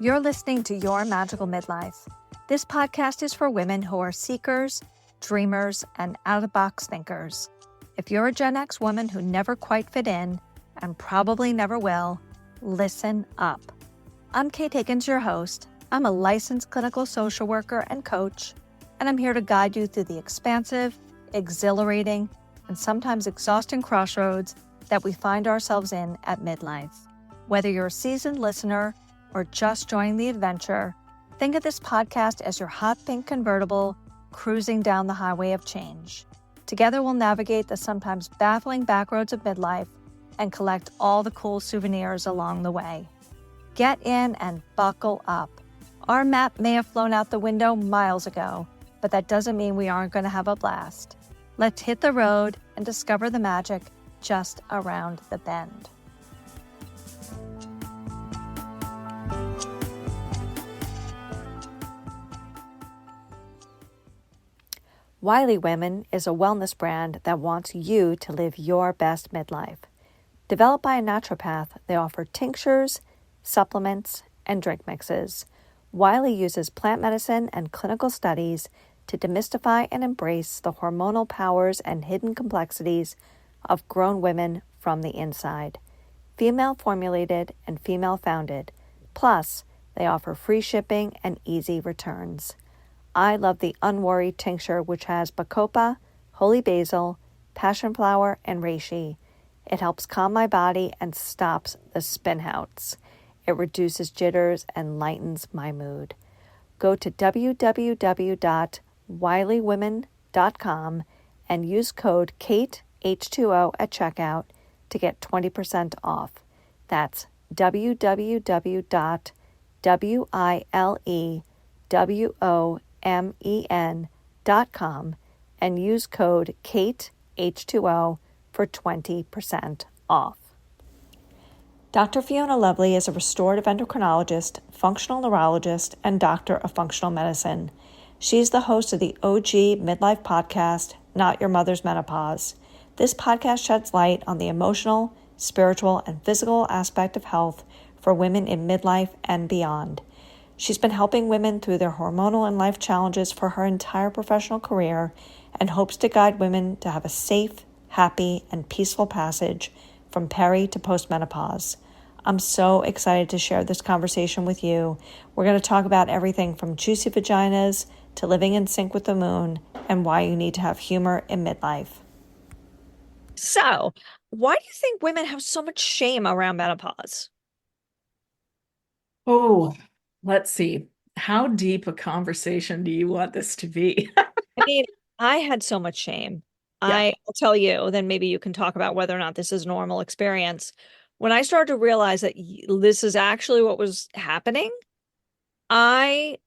You're listening to Your Magical Midlife. This podcast is for women who are seekers, dreamers, and out-of-the-box thinkers. If you're a Gen X woman who never quite fit in, and probably never will, listen up. I'm Kate Higgins, your host. I'm a licensed clinical social worker and coach, and I'm here to guide you through the expansive, exhilarating, and sometimes exhausting crossroads that we find ourselves in at midlife. Whether you're a seasoned listener or just joining the adventure, think of this podcast as your hot pink convertible cruising down the highway of change. Together we'll navigate the sometimes baffling backroads of midlife and collect all the cool souvenirs along the way. Get in and buckle up. Our map may have flown out the window miles ago, but that doesn't mean we aren't going to have a blast. Let's hit the road and discover the magic just around the bend. Wiley Women is a wellness brand that wants you to live your best midlife. Developed by a naturopath, they offer tinctures, supplements, and drink mixes. Wiley uses plant medicine and clinical studies to demystify and embrace the hormonal powers and hidden complexities of grown women from the inside. Female formulated and female founded. Plus, they offer free shipping and easy returns. I love the Unworried tincture, which has bacopa, holy basil, passion flower, and reishi. It helps calm my body and stops the spinouts. It reduces jitters and lightens my mood. Go to www.wileywomen.com and use code KATEH2O at checkout to get 20% off. That's www.wileywomen.com and use code KATEH2O for 20% off. Dr. Fiona Lovely is a restorative endocrinologist, functional neurologist, and doctor of functional medicine. She's the host of the OG Midlife podcast, Not Your Mother's Menopause. This podcast sheds light on the emotional, spiritual, and physical aspect of health for women in midlife and beyond. She's been helping women through their hormonal and life challenges for her entire professional career and hopes to guide women to have a safe, happy, and peaceful passage from peri to postmenopause. I'm so excited to share this conversation with you. We're going to talk about everything from juicy vaginas to living in sync with the moon and why you need to have humor in midlife. So, why do you think women have so much shame around menopause? Oh, let's see. How deep a conversation do you want this to be? I mean, I had so much shame. Yeah. I'll tell you, then maybe you can talk about whether or not this is a normal experience. When I started to realize that this is actually what was happening, I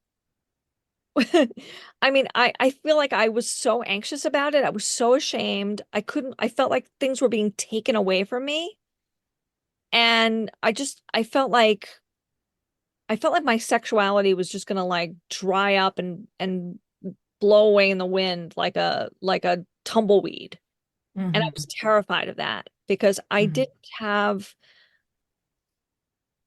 I feel like I was so anxious about it. I was so ashamed. I felt like things were being taken away from me. And I felt like my sexuality was just gonna like dry up and blow away in the wind like a tumbleweed. And I was terrified of that because I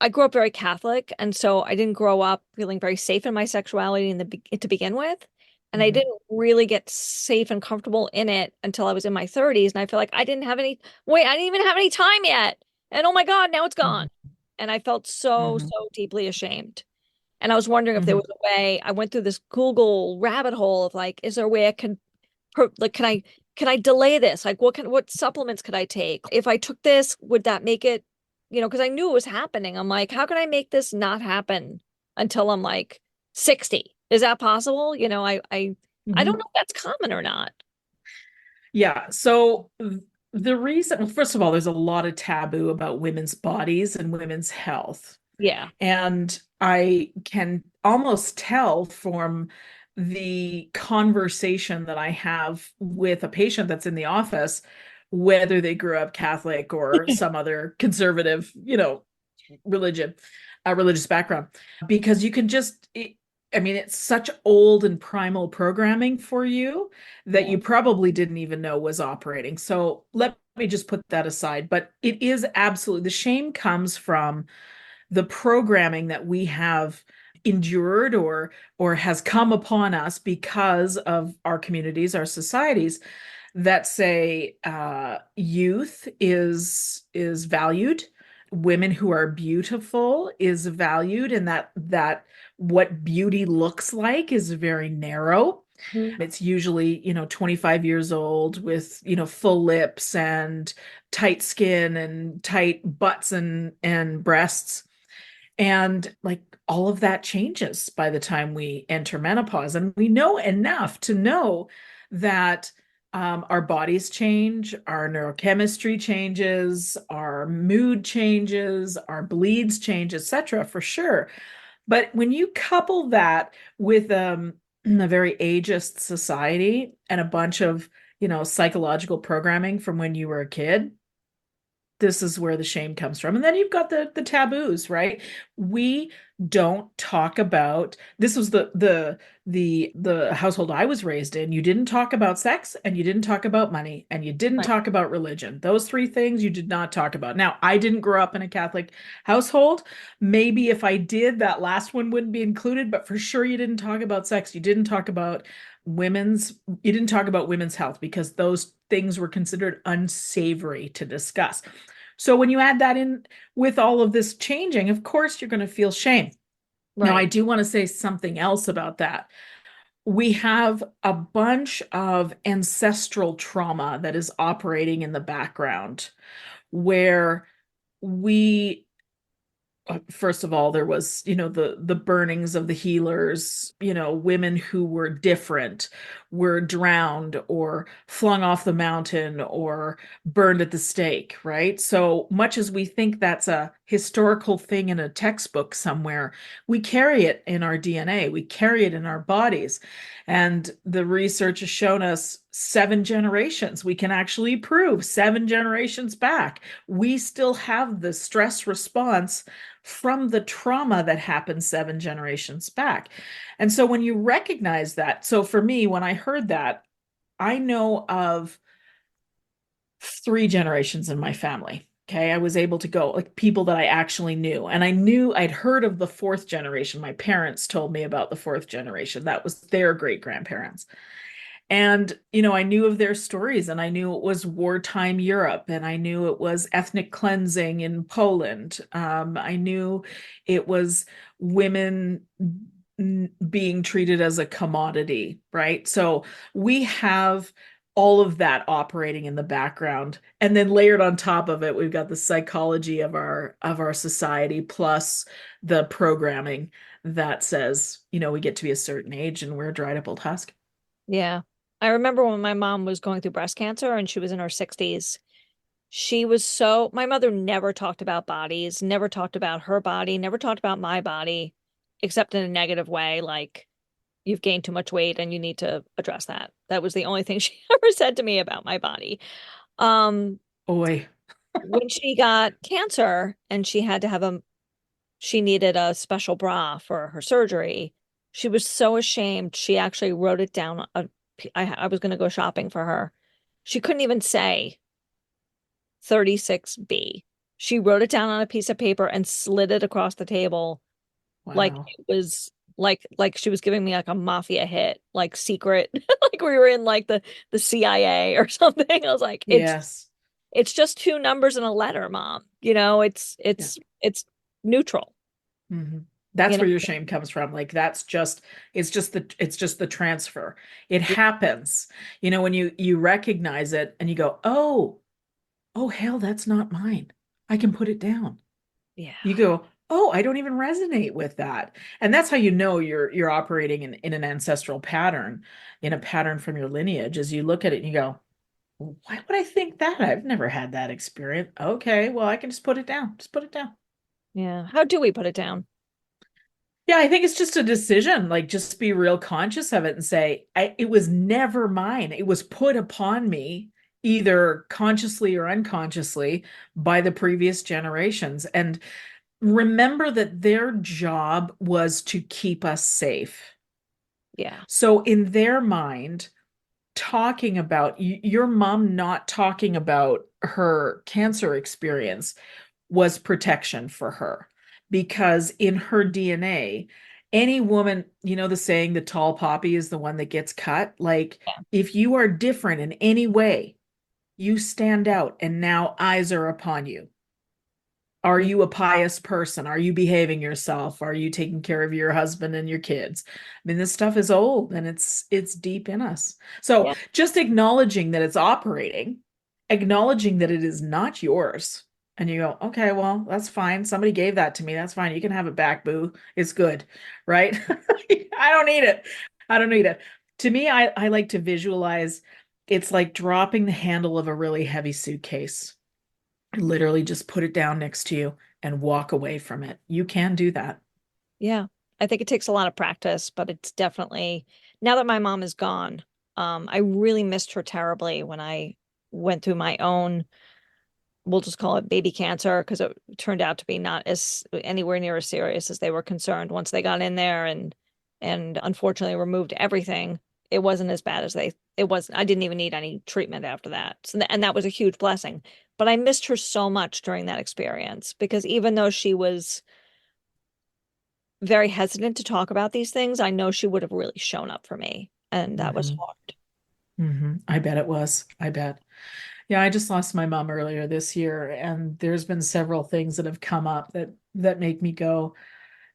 grew up very Catholic, and so I didn't grow up feeling very safe in my sexuality to begin with. And I didn't really get safe and comfortable in it until I was in my 30s. And I feel like I didn't even have any time yet. And oh my God, now it's gone. And I felt so deeply ashamed. And I was wondering if there was a way. I went through this Google rabbit hole of like, is there a way I can, can I delay this? Like, what supplements could I take? If I took this, would that make it, because I knew it was happening. I'm like, how can I make this not happen until I'm like 60? Is that possible? I don't know if that's common or not. Yeah. So the reason, well, first of all, there's a lot of taboo about women's bodies and women's health. Yeah. And I can almost tell from the conversation that I have with a patient that's in the office, whether they grew up Catholic or some other conservative, religious background, because you can it's such old and primal programming for you that you probably didn't even know was operating. So let me just put that aside. But it is absolutely, the shame comes from the programming that we have endured or has come upon us because of our communities, our societies, that say youth is valued, women who are beautiful is valued, and that what beauty looks like is very narrow. Mhm. It's usually, 25 years old with, full lips and tight skin and tight butts and breasts. And like all of that changes by the time we enter menopause. And we know enough to know that our bodies change, our neurochemistry changes, our mood changes, our bleeds change, etc., for sure. But when you couple that with a very ageist society and a bunch of, psychological programming from when you were a kid, this is where the shame comes from. And then you've got the taboos, right? We don't talk about, this was the household I was raised in. You didn't talk about sex, and you didn't talk about money, and you didn't Right. talk about religion. Those three things you did not talk about. Now, I didn't grow up in a Catholic household. Maybe if I did, that last one wouldn't be included, but for sure you didn't talk about sex. You didn't talk about you didn't talk about women's health because those things were considered unsavory to discuss. So when you add that in with all of this changing, of course, you're going to feel shame. Now, I Right. do want to say something else about that. We have a bunch of ancestral trauma that is operating in the background where we first of all, there was, the burnings of the healers, women who were different were drowned or flung off the mountain or burned at the stake, right? So much as we think that's a historical thing in a textbook somewhere, we carry it in our DNA, we carry it in our bodies. And the research has shown us 7 generations. We can actually prove 7 generations back. We still have the stress response from the trauma that happened 7 generations back. And so when you recognize that, so for me, when I heard that, I know of 3 generations in my family. Okay. I was able to go like people that I actually knew. And I knew I'd heard of the fourth generation. My parents told me about the fourth generation. That was their great grandparents. And, I knew of their stories, and I knew it was wartime Europe, and I knew it was ethnic cleansing in Poland. I knew it was women being treated as a commodity, right? So we have all of that operating in the background, and then layered on top of it, we've got the psychology of our society plus the programming that says, we get to be a certain age and we're a dried up old husk. Yeah. I remember when my mom was going through breast cancer and she was in her 60s. My mother never talked about bodies, never talked about her body, never talked about my body, except in a negative way, like you've gained too much weight and you need to address that. That was the only thing she ever said to me about my body. Um, Boy. when she got cancer and she needed a special bra for her surgery. She was so ashamed. She actually wrote it down. I was going to go shopping for her. She couldn't even say 36B. She wrote it down on a piece of paper and slid it across the table like Wow. it was like she was giving me like a mafia hit, like secret, like we were in like the CIA or something. I was like, Yes. it's just two numbers and a letter, Mom. Yeah. It's neutral, hmm you That's know? where your shame comes from. Like it's just the transfer. It Yeah. happens. When you recognize it and you go, oh hell, that's not mine. I can put it down. Yeah. You go, oh, I don't even resonate with that. And that's how you know you're operating in an ancestral pattern, in a pattern from your lineage, as you look at it and you go, why would I think that? I've never had that experience. Okay, well, I can just put it down. Just put it down. Yeah. How do we put it down? Yeah, I think it's just a decision. Like, just be real conscious of it and say, it was never mine. It was put upon me, either consciously or unconsciously, by the previous generations. And remember that their job was to keep us safe. Yeah. So, in their mind, talking about your mom not talking about her cancer experience was protection for her because in her DNA, any woman, you know, the saying, the tall poppy is the one that gets cut. Like, Yeah. if you are different in any way, you stand out and now eyes are upon you. Are Yeah. you a pious person? Are you behaving yourself? Are you taking care of your husband and your kids? I mean, this stuff is old and it's deep in us. So Yeah. just acknowledging that it's operating, acknowledging that it is not yours. And you go, okay, well, that's fine. Somebody gave that to me. That's fine. You can have it back, boo. It's good. Right? I don't need it. I don't need it. To me, I like to visualize it's like dropping the handle of a really heavy suitcase. Literally just put it down next to you and walk away from it. You can do that. Yeah. I think it takes a lot of practice, but it's definitely now that my mom is gone, I really missed her terribly when I went through my own, we'll just call it baby cancer, because it turned out to be not as anywhere near as serious as they were concerned. Once they got in there and unfortunately removed everything, it wasn't as bad as it was. I didn't even need any treatment after that. So, and that was a huge blessing. But I missed her so much during that experience because even though she was very hesitant to talk about these things, I know she would have really shown up for me. And that was Mm-hmm. hard. Mm-hmm. I bet it was. I bet. Yeah, I just lost my mom earlier this year, and there's been several things that have come up that make me go,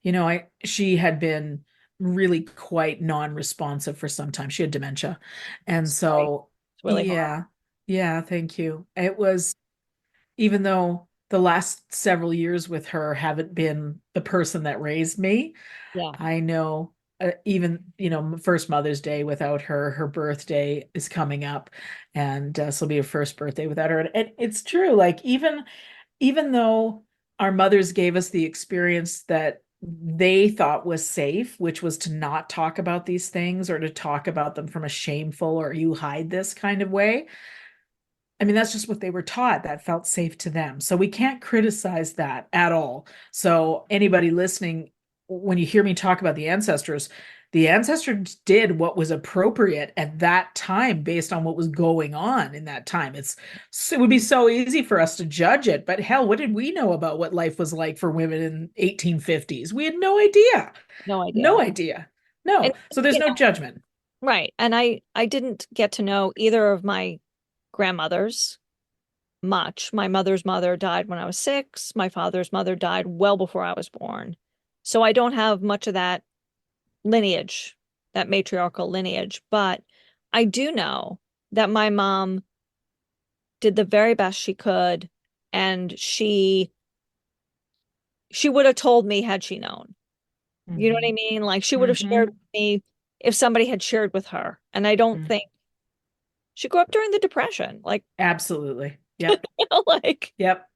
you know, she had been really quite non-responsive for some time. She had dementia. And Sorry. so, It's really hard. yeah, yeah, thank you. It was, even though the last several years with her haven't been the person that raised me, Yeah. I know even, you know, first Mother's Day without her, her birthday is coming up, and so it'll be her first birthday without her. And it's true, like even though our mothers gave us the experience that they thought was safe, which was to not talk about these things or to talk about them from a shameful or you hide this kind of way. I mean, that's just what they were taught. That felt safe to them. So we can't criticize that at all. So anybody listening, when you hear me talk about the ancestors did what was appropriate at that time based on what was going on in that time. It would be so easy for us to judge it, but hell, what did we know about what life was like for women in 1850s? We had no idea. No No idea. idea. And No. So there's you no know, judgment. right. And I didn't get to know either of my grandmothers much. My mother's mother died when I was 6. My father's mother died well before I was born. So I don't have much of that lineage, that matriarchal lineage, but I do know that my mom did the very best she could, and she would have told me had she known. You know what I Mm-hmm. mean? Like she would have shared Mm-hmm. with me if somebody had shared with her. And I don't Mm-hmm. think she grew up during the Depression. Like, Absolutely. Yep. like Yep.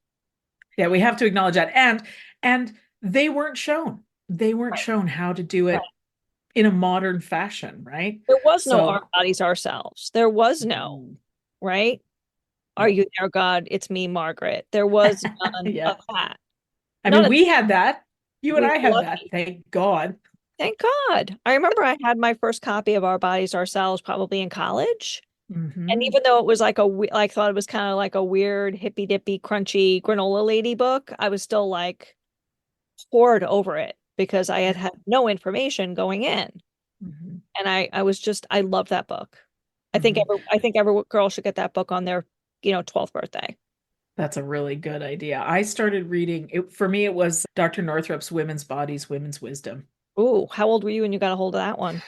Yeah, we have to acknowledge that. And they weren't shown. They weren't right, shown how to do right. it in a modern fashion, right? There was no our So, bodies ourselves. There was no, mm, right? Are no. you there, God? It's me, Margaret. There was none Yeah. of that. I None mean, of we had that. You and we I were had that. lucky. Thank God. Thank God. I remember I had my first copy of Our Bodies Ourselves probably in college. And Hmm. even though it was like like thought it was kind of like a weird hippy dippy crunchy granola lady book, I was still like poured over it because I had Yeah. had no information going in. Hmm. And I was just I love that book. Hmm. I think every girl should get that book on their, 12th birthday. That's a really good idea. I started reading it, for me, it was Dr. Northrup's Women's Bodies, Women's Wisdom. Ooh, how old were you when you got a hold of that one?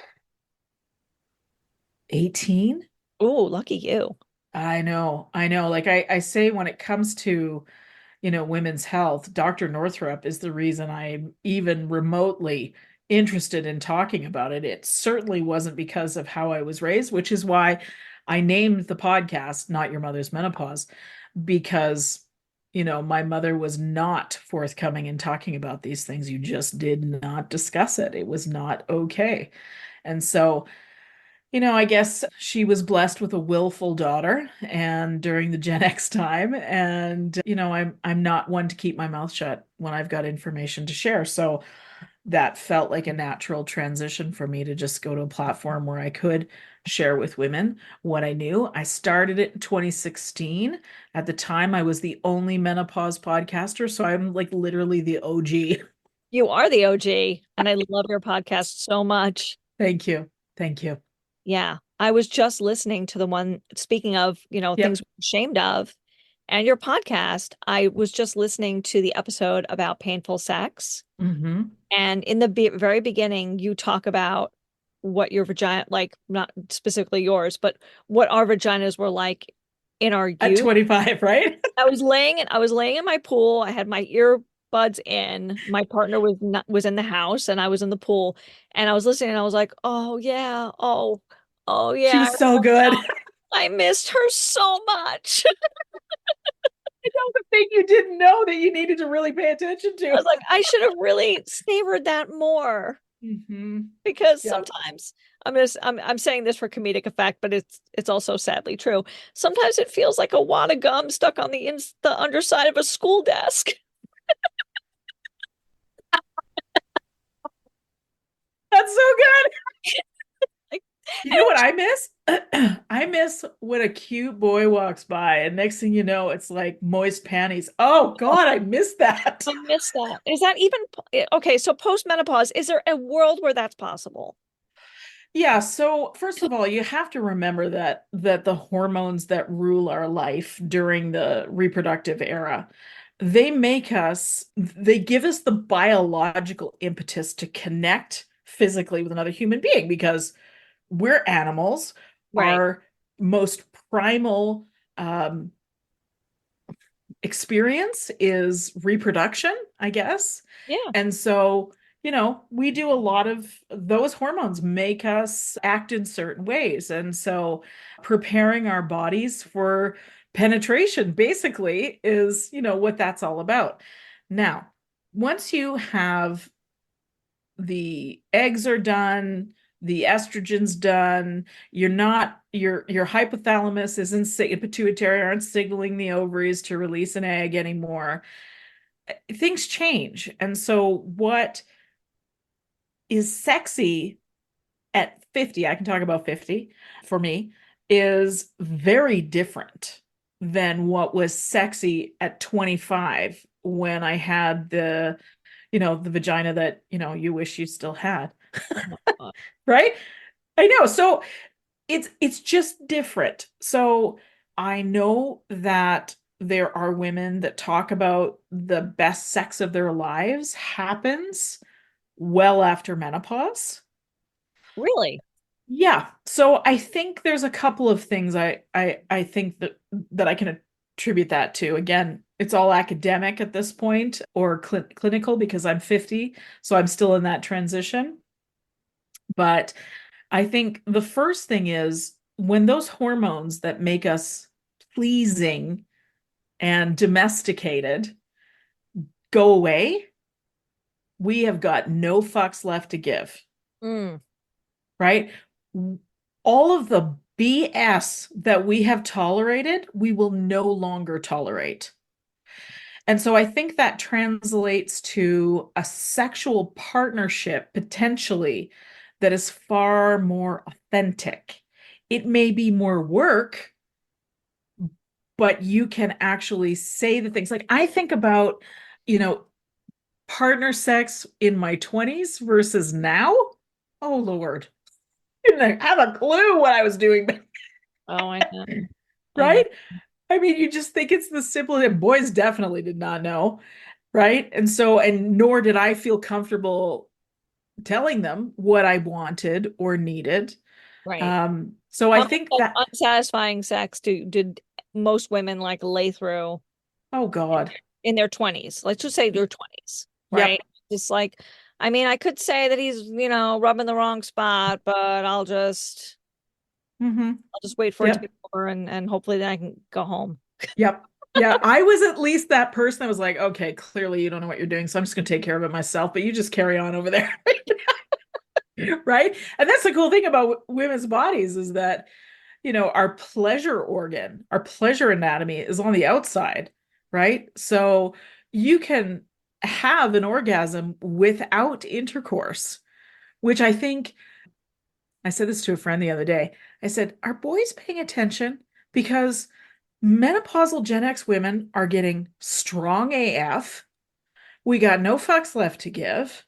18? Ooh, lucky you. I know. I know. Like I say, when it comes to, you know, women's health, Dr. Northrup is the reason I'm even remotely interested in talking about it. It certainly wasn't because of how I was raised, which is why I named the podcast Not Your Mother's Menopause, because, you know, my mother was not forthcoming in talking about these things. You just did not discuss it. It was not okay. And so, you know, I guess she was blessed with a willful daughter and during the Gen X time. And, you know, I'm not one to keep my mouth shut when I've got information to share. So that felt like a natural transition for me to just go to a platform where I could share with women what I knew. I started it in 2016. At the time, I was the only menopause podcaster. So I'm like literally the OG. You are the OG, and I love your podcast so much. Thank you. Thank you. Yeah. I was just listening to the one, speaking of, things Yep. we're ashamed of, and your podcast. I was just listening to the episode about painful sex. Hmm. And in the very beginning, you talk about what your vagina, like not specifically yours, but what our vaginas were like in our At youth. 25, right? I was laying in my pool. I had my earbuds in. My partner was in the house and I was in the pool and I was listening and I was like, "Oh yeah. Oh She yeah. was so good. I missed her so much." That was the thing you didn't know that you needed to really pay attention I to. was like, I should have really savored that more Hmm. because Yep. sometimes I'm saying this for comedic effect, but it's also sadly true. Sometimes it feels like a wad of gum stuck on the underside of a school desk. That's so good. Like, You and know it what I miss? I miss when a cute boy walks by, and next thing you know, it's like moist panties. Oh God, I miss that. I miss that. Is that even okay? So post menopause, is there a world where that's possible? Yeah, so first of all, you have to remember that the hormones that rule our life during the reproductive era, they give us the biological impetus to connect physically with another human being because we're animals. Right. Our most primal um, experience is reproduction, I guess. Yeah. And so, we do a lot of those hormones make us act in certain ways. And so, preparing our bodies for penetration basically is, what that's all about. Now, once you have the eggs are done, the estrogen's done, you're not your hypothalamus isn't pituitary aren't signaling the ovaries to release an egg anymore. Things change. And so what is sexy at 50, I can talk about 50 for me, is very different than what was sexy at 25 when I had the vagina that, you wish you still had. Oh my God. Right? I know. So it's just different. So I know that there are women that talk about the best sex of their lives happens well after menopause. Really? Yeah. So I think there's a couple of things I think that I can attribute that to. Again, it's all academic at this point or clinical because I'm 50, so I'm still in that transition. But I think the first thing is when those hormones that make us pleasing and domesticated go away, we have got no fucks left to give, Mm, right? All of the BS that we have tolerated, we will no longer tolerate. And so I think that translates to a sexual partnership potentially that is far more authentic. It may be more work, but you can actually say the things. Like I think about, you know, partner sex in my 20s versus now. Oh Lord. I didn't have a clue what I was doing, oh, I know. I know. right? I mean, you just think it's the simplest, and boys definitely did not know, right? And so, and nor did I feel comfortable telling them what I wanted or needed. Right. So I How much think like that, unsatisfying sex did most women like lay through oh God. in their 20s? Let's just say their 20s, right? Yep. Just like, I mean, I could say that he's, rubbing the wrong spot, but Hmm. I'll just wait for it to be Yep. over and hopefully then I can go home. Yep. Yeah. I was at least that person that was like, okay, clearly you don't know what you're doing. So I'm just going to take care of it myself, but you just carry on over there. Right. And that's the cool thing about women's bodies is that, our pleasure organ, our pleasure anatomy is on the outside, right? So you can have an orgasm without intercourse, which I think I said this to a friend the other day. I said, are boys paying attention? Because menopausal Gen X women are getting strong AF. We got no fucks left to give.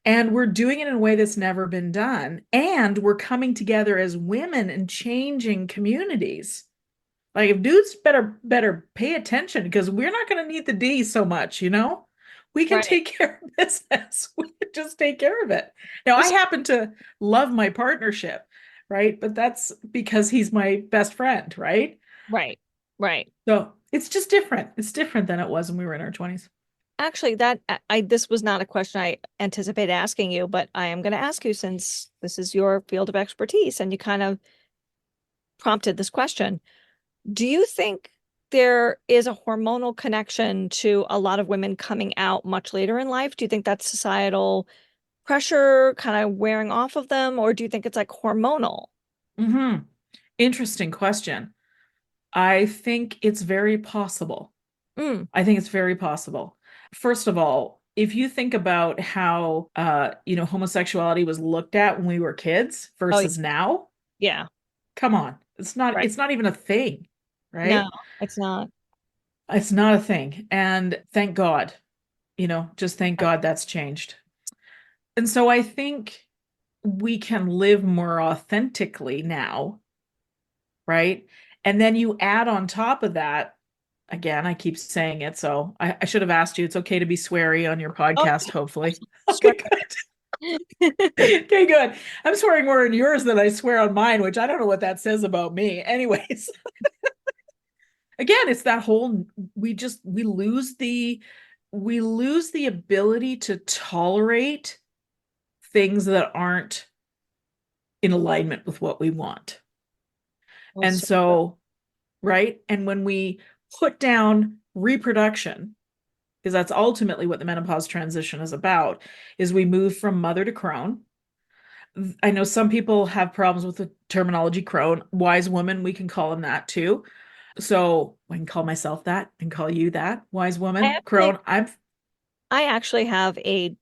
And we're doing it in a way that's never been done. And we're coming together as women and changing communities. Like if dudes better pay attention because we're not going to need the D so much, you know? We can Right. take care of business. We can just take care of it. Now, I This- happen to love my partnership, right? But that's because he's my best friend, right? Right. Right. So it's just different. It's different than it was when we were in our 20s. Actually, this was not a question I anticipated asking you, but I am going to ask you since this is your field of expertise and you kind of prompted this question. Do you think there is a hormonal connection to a lot of women coming out much later in life? Do you think that's societal pressure kind of wearing off of them, or do you think it's like hormonal? Mm-hmm. Interesting question. I think it's very possible. Mm. I think it's very possible. First of all, if you think about how homosexuality was looked at when we were kids Oh, versus now, yeah. come on. It's not Right. it's not even a thing, No, right? it's not. It's not a thing. And thank God, just thank Right. God that's changed. And so I think we can live more authentically now, right? And then you add on top of that, again, I keep saying it, so I should have asked you. It's okay to be sweary on your Oh, podcast, hopefully. swear. Okay, good. Okay, good. I'm swearing more in yours than I swear on mine, which I don't know what that says about me. Anyways, again, it's that whole we lose the ability to tolerate things that aren't in alignment with what we want. That's And so true. so, right? And when we put down reproduction, because that's ultimately what the menopause transition is about, is we move from mother to crone. I know some people have problems with the terminology crone. Wise woman, we can call them that too. So I can call myself that and call you that. Wise I woman, actually, crone. I'm I actually have a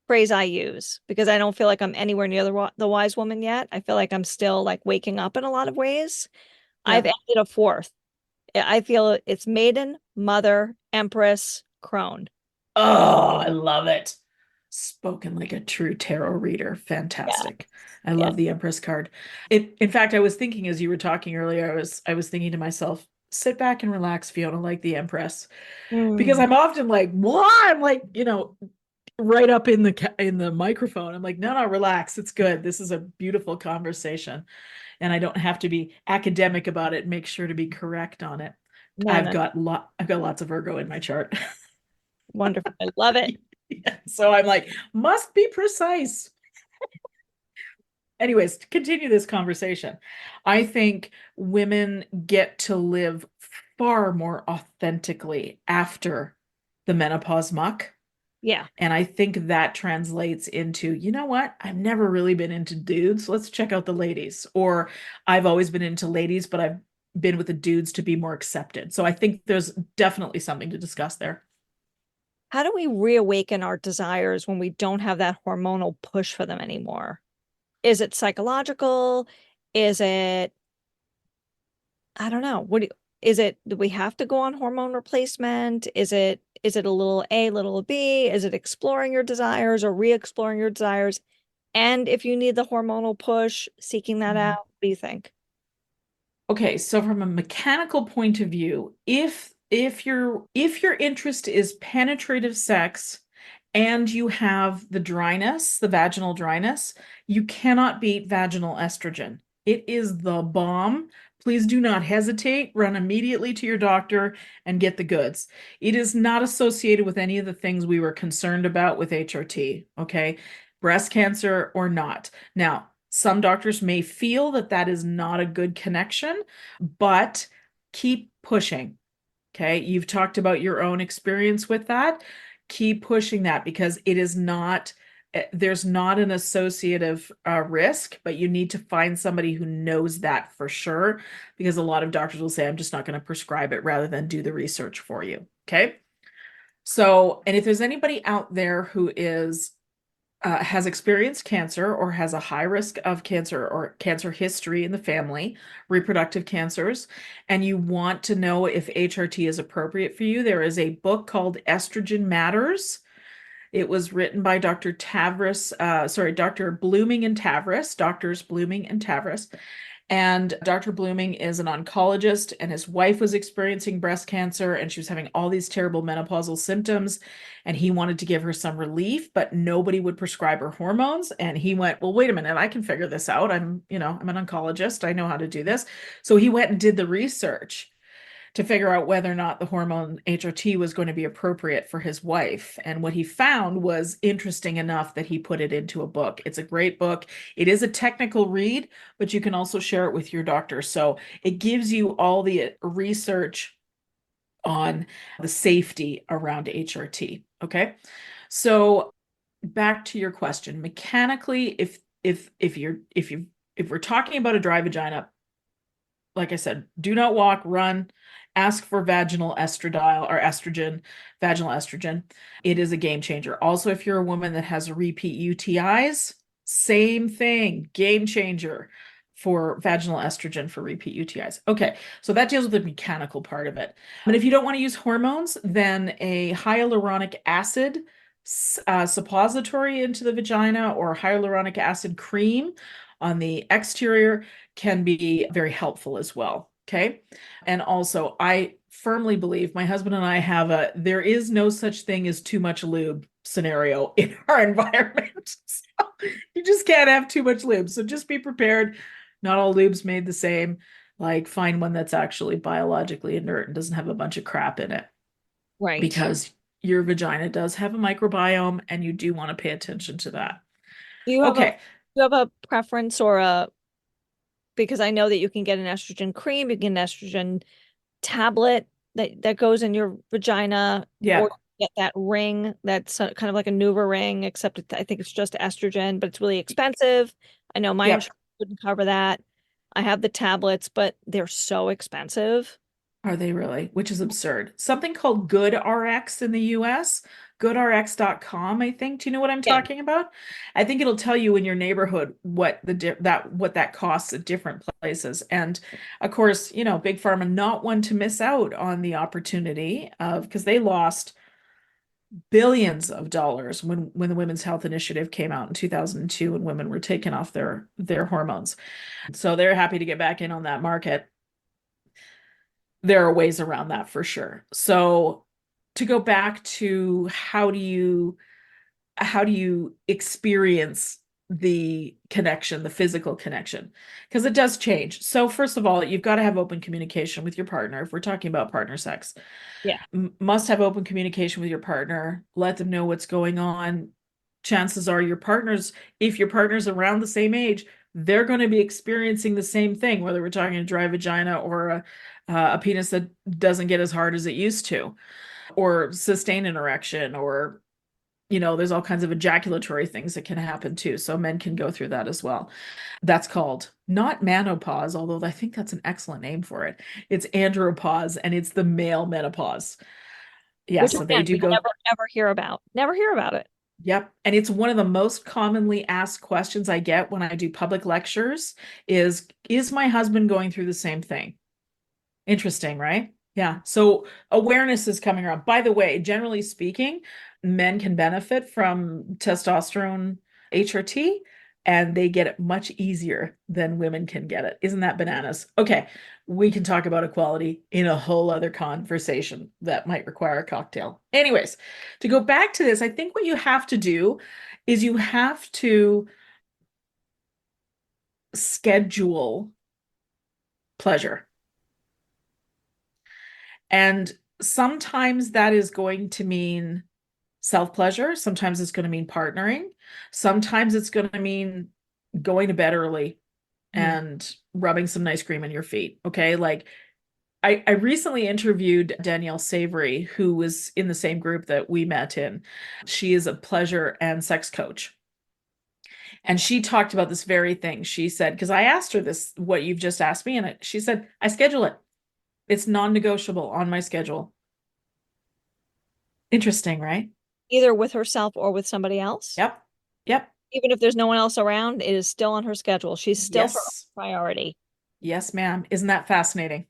phrase I use because I don't feel like I'm anywhere near the wise woman yet. I feel like I'm still like waking up in a lot of ways. I've yeah. added a fourth. I feel it's maiden, mother, empress, crone. Oh, I love it. Spoken like a true tarot reader. Yeah. Fantastic. I Yeah. love the Empress card. In fact, I was thinking as you were talking earlier, I was thinking to myself, sit back and relax, Fiona, like the Empress. Because Mm, I'm often like, what? I'm like, right up in the microphone. I'm like, no, no, relax. It's good. This is a beautiful conversation. And I don't have to be academic about it. Make sure to be correct on it. no, I've no. got lots of Virgo in my chart. Wonderful. I love it. Yeah, so I'm like, must be precise. Anyways, to continue this conversation, I think women get to live far more authentically after the menopause muck. Yeah. And I think that translates into, you know what? I've never really been into dudes. Let's check out the ladies. Or I've always been into ladies, but I've been with the dudes to be more accepted. So I think there's definitely something to discuss there. How do we reawaken our desires when we don't have that hormonal push for them anymore? Is it psychological? Is it, I don't know. Is it, do we have to go on hormone replacement? Is it a little A, little B? Is it exploring your desires or re-exploring your desires? And if you need the hormonal push, seeking that Mhm. out, what do you think? Okay, so from a mechanical point of view, if your interest is penetrative sex and you have the dryness, the vaginal dryness, you cannot beat vaginal estrogen. It is the bomb. Please do not hesitate. Run immediately to your doctor and get the goods. It is not associated with any of the things we were concerned about with HRT, okay? Breast cancer or not. Now, some doctors may feel that that is not a good connection, but keep pushing. Okay. You've talked about your own experience with that. Keep pushing that because it is not, there's not an associative risk, but you need to find somebody who knows that for sure because a lot of doctors will say, I'm just not going to prescribe it rather than do the research for you. Okay. So, and if there's anybody out there who is has experienced cancer or has a high risk of cancer or cancer history in the family, reproductive cancers, and you want to know if HRT is appropriate for you, there is a book called Estrogen Matters. It was written by Dr. Blooming and Tavris, Doctors Blooming and Tavris. And Dr. Blooming is an oncologist, and his wife was experiencing breast cancer, and she was having all these terrible menopausal symptoms. And he wanted to give her some relief, but nobody would prescribe her hormones. And he went, well, wait a minute, I can figure this out. I'm an oncologist. I know how to do this. So he went and did the research to figure out whether or not the hormone HRT was going to be appropriate for his wife. And what he found was interesting enough that he put it into a book. It's a great book. It is a technical read, but you can also share it with your doctor. So it gives you all the research on the safety around HRT. Okay. So back to your question. Mechanically, if we're talking about a dry vagina, like I said, do not walk, run, ask for vaginal estradiol or estrogen, vaginal estrogen. It is a game changer. Also, if you're a woman that has repeat UTIs, same thing, game changer for vaginal estrogen for repeat UTIs. Okay, so that deals with the mechanical part of it. And if you don't want to use hormones, then a hyaluronic acid suppository into the vagina or hyaluronic acid cream on the exterior can be very helpful as well. Okay. And also, I firmly believe my husband and I have there is no such thing as too much lube scenario in our environment. So you just can't have too much lube. So just be prepared. Not all lube's made the same. Like, find one that's actually biologically inert and doesn't have a bunch of crap in it. Right. Because your vagina does have a microbiome and you do want to pay attention to that. Do you have a Okay. do you have a preference or a because I know that you can get an estrogen cream, you can get an estrogen tablet that goes in your vagina, Yeah. or get that ring that's kind of like a Nuva ring, except I think it's just estrogen, but it's really expensive. I know my Yep. insurance wouldn't cover that. I have the tablets, but they're so expensive. Are they really? Which is absurd. Something called GoodRx in the US, goodrx.com, I think. Do you know what I'm Yeah. talking about? I think it'll tell you in your neighborhood what that costs at different places. And of course, Big Pharma not one to miss out on the opportunity of, because they lost billions of dollars when the Women's Health Initiative came out in 2002 and women were taken off their hormones. So they're happy to get back in on that market. There are ways around that for sure. So to go back to how do you experience the connection, the physical connection? Because it does change. So first of all, you've got to have open communication with your partner. If we're talking about partner sex, Yeah. must have open communication with your partner. Let them know what's going on. Chances are if your partner's around the same age, they're going to be experiencing the same thing, whether we're talking a dry vagina or a penis that doesn't get as hard as it used to, or sustain an erection, or there's all kinds of ejaculatory things that can happen too. So men can go through that as well. That's called not menopause, although I think that's an excellent name for it. It's andropause, and it's the male menopause. Yeah, Which so they again, do we go. never ever hear about. Never hear about it. Yep. And it's one of the most commonly asked questions I get when I do public lectures is my husband going through the same thing? Interesting, right? Yeah. So awareness is coming around. By the way, generally speaking, men can benefit from testosterone HRT, and they get it much easier than women can get it. Isn't that bananas? Okay. We can talk about equality in a whole other conversation that might require a cocktail. Anyways, to go back to this, I think what you have to do is you have to schedule pleasure. And sometimes that is going to mean self-pleasure. Sometimes it's going to mean partnering. Sometimes it's going to mean going to bed early Mm. and rubbing some nice cream in your feet. Okay. Like I recently interviewed Danielle Savory, who was in the same group that we met in. She is a pleasure and sex coach. And she talked about this very thing. She said, because I asked her this, what you've just asked me, and she said, I schedule it. It's non-negotiable on my schedule. Interesting, right? Either with herself or with somebody else. Yep. Yep. Even if there's no one else around, it is still on her schedule. She's still her Yes. priority. Yes, ma'am. Isn't that fascinating?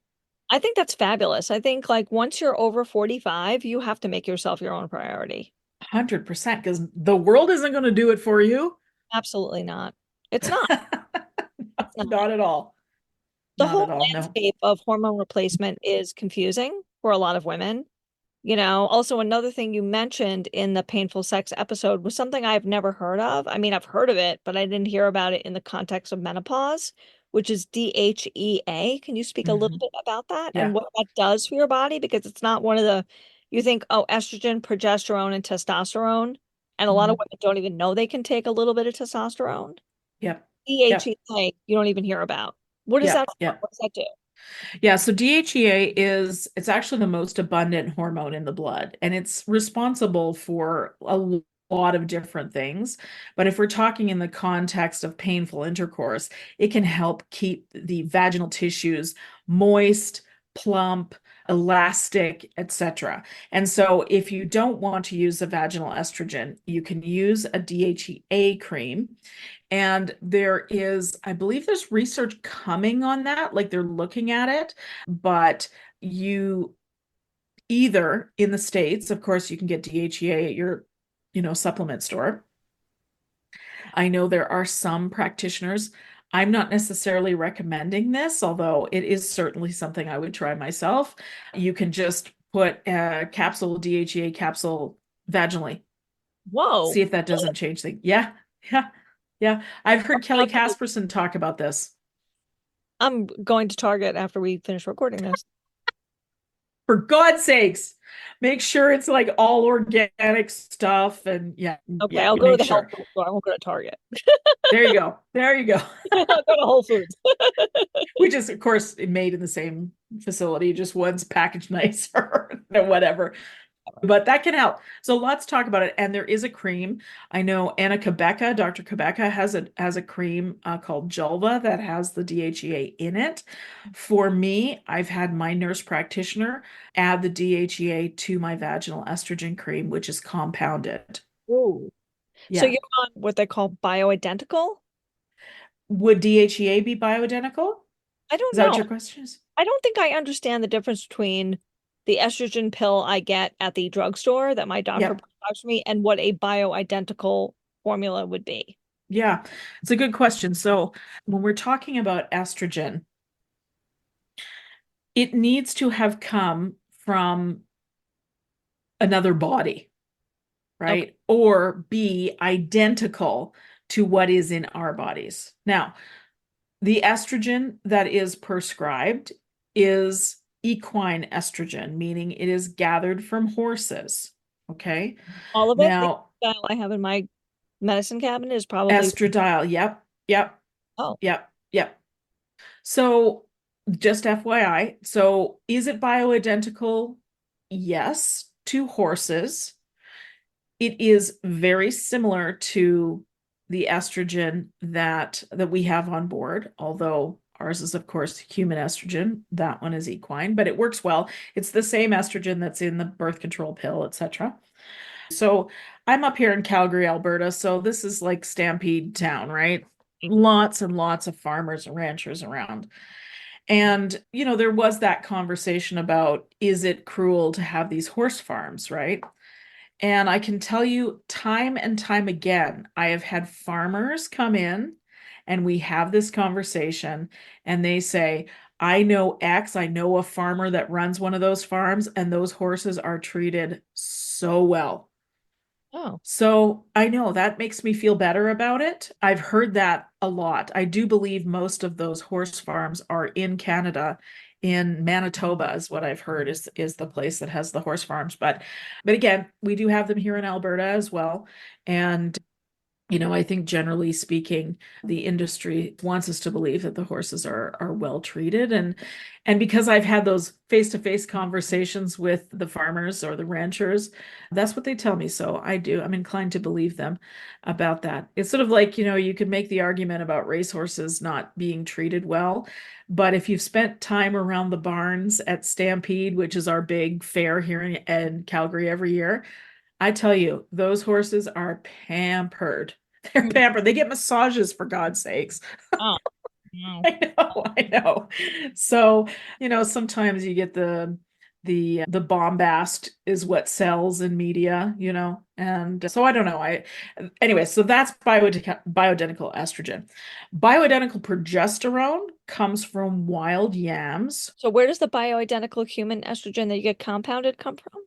I think that's fabulous. I think like once you're over 45, you have to make yourself your own priority. 100%, because the world isn't going to do it for you. Absolutely not. It's not. It's not. Not at all. The Not whole at all. No. landscape of hormone replacement is confusing for a lot of women. Also another thing you mentioned in the painful sex episode was something I've never heard of. I mean, I've heard of it, but I didn't hear about it in the context of menopause, which is DHEA. Can you speak a little Hmm. bit about that and Yeah. what that does for your body? Because it's not one of the, you think, oh, estrogen, progesterone, and testosterone. And a lot of Hmm. women don't even know they can take a little bit of testosterone. Yep. Yep. DHEA, you don't even hear about. What is that Yep. for? Yep. What does that do? Yeah, so DHEA it's actually the most abundant hormone in the blood, and it's responsible for a lot of different things. But if we're talking in the context of painful intercourse, it can help keep the vaginal tissues moist, plump, elastic, etc. And so if you don't want to use a vaginal estrogen, you can use a DHEA cream. And there is, I believe there's research coming on that, like they're looking at it, but you either in the States, of course, you can get DHEA at your, supplement store. I know there are some practitioners. I'm not necessarily recommending this, although it is certainly something I would try myself. You can just put a capsule, DHEA capsule vaginally. Whoa. See if that doesn't change things. Yeah, yeah, yeah. I've heard Kelly Casperson talk about this. I'm going to Target after we finish recording this. For God's sakes, make sure it's like all organic stuff and yeah, Okay, yeah, I'll you go to make the health sure. food store. I won't go to Target. There you go. There you go. I'll go to Whole Foods. Which is, of course, made in the same facility, just one's packaged nicer and whatever. But that can help. So let's talk about it. And there is a cream. I know Anna Kabeka, Dr. Kabeka has a cream called Julva that has the DHEA in it. For me, I've had my nurse practitioner add the DHEA to my vaginal estrogen cream, which is compounded. Ooh. So Yeah. you're on what they call bioidentical? Would DHEA be bioidentical? I don't Is that what know. your question is? I don't think I understand the difference between the estrogen pill I get at the drugstore that my doctor Yeah. prescribes for me and what a bioidentical formula would be. Yeah. It's a good question. So when we're talking about estrogen, it needs to have come from another body, Okay. right? Or be identical to what is in our bodies. Now, the estrogen that is prescribed is equine estrogen, meaning it is gathered from horses. Okay. All of it, the Now, style I have in my medicine cabinet is probably, estradiol, yep, yep, oh, yep, yep. So just FYI, so is it bioidentical? Yes, to horses. It is very similar to the estrogen that we have on board, although ours is of course human estrogen. That one is equine, but it works well. It's the same estrogen that's in the birth control pill, etc. So I'm up here in Calgary, Alberta, so this is like Stampede town, right? Lots and lots of farmers and ranchers around. And, there was that conversation about is it cruel to have these horse farms, right? And I can tell you time and time again, I have had farmers come in and we have this conversation and they say, I know X, I know a farmer that runs one of those farms and those horses are treated so well. oh, So I know that makes me feel better about it. I've heard that a lot. I do believe most of those horse farms are in Canada. In Manitoba is what I've heard is the place that has the horse farms. But again, we do have them here in Alberta as well. And I think generally speaking, the industry wants us to believe that the horses are well treated. And because I've had those face-to-face conversations with the farmers or the ranchers, that's what they tell me. So I'm inclined to believe them about that. It's sort of like, you could make the argument about racehorses not being treated well. But if you've spent time around the barns at Stampede, which is our big fair here in Calgary every year, I tell you, those horses are pampered. They're Mm. pampered. They get massages, for God's sakes. Oh, no. I know. So, sometimes you get the bombast is what sells in media, and so I don't know. Anyway, so that's bioidentical estrogen. Bioidentical progesterone comes from wild yams. So where does the bioidentical human estrogen that you get compounded come from?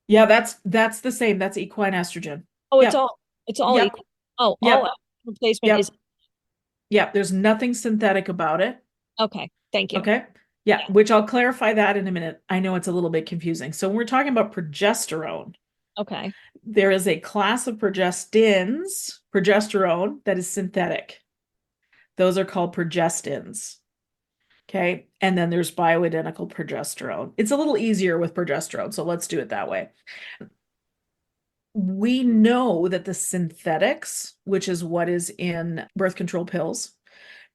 Yeah, that's the same. That's equine estrogen. Oh, it's Yep. all it's all Yep. equal. Oh, all Yep. replacement is Yep. Yep. There's nothing synthetic about it. okay. Thank you. Okay. Yeah, Yeah. which I'll clarify that in a minute. I know it's a little bit confusing. So when we're talking about progesterone, Okay. there is a class of progesterone that is synthetic. Those are called progestins. Okay. And then there's bioidentical progesterone. It's a little easier with progesterone. So let's do it that way. We know that the synthetics, which is what is in birth control pills,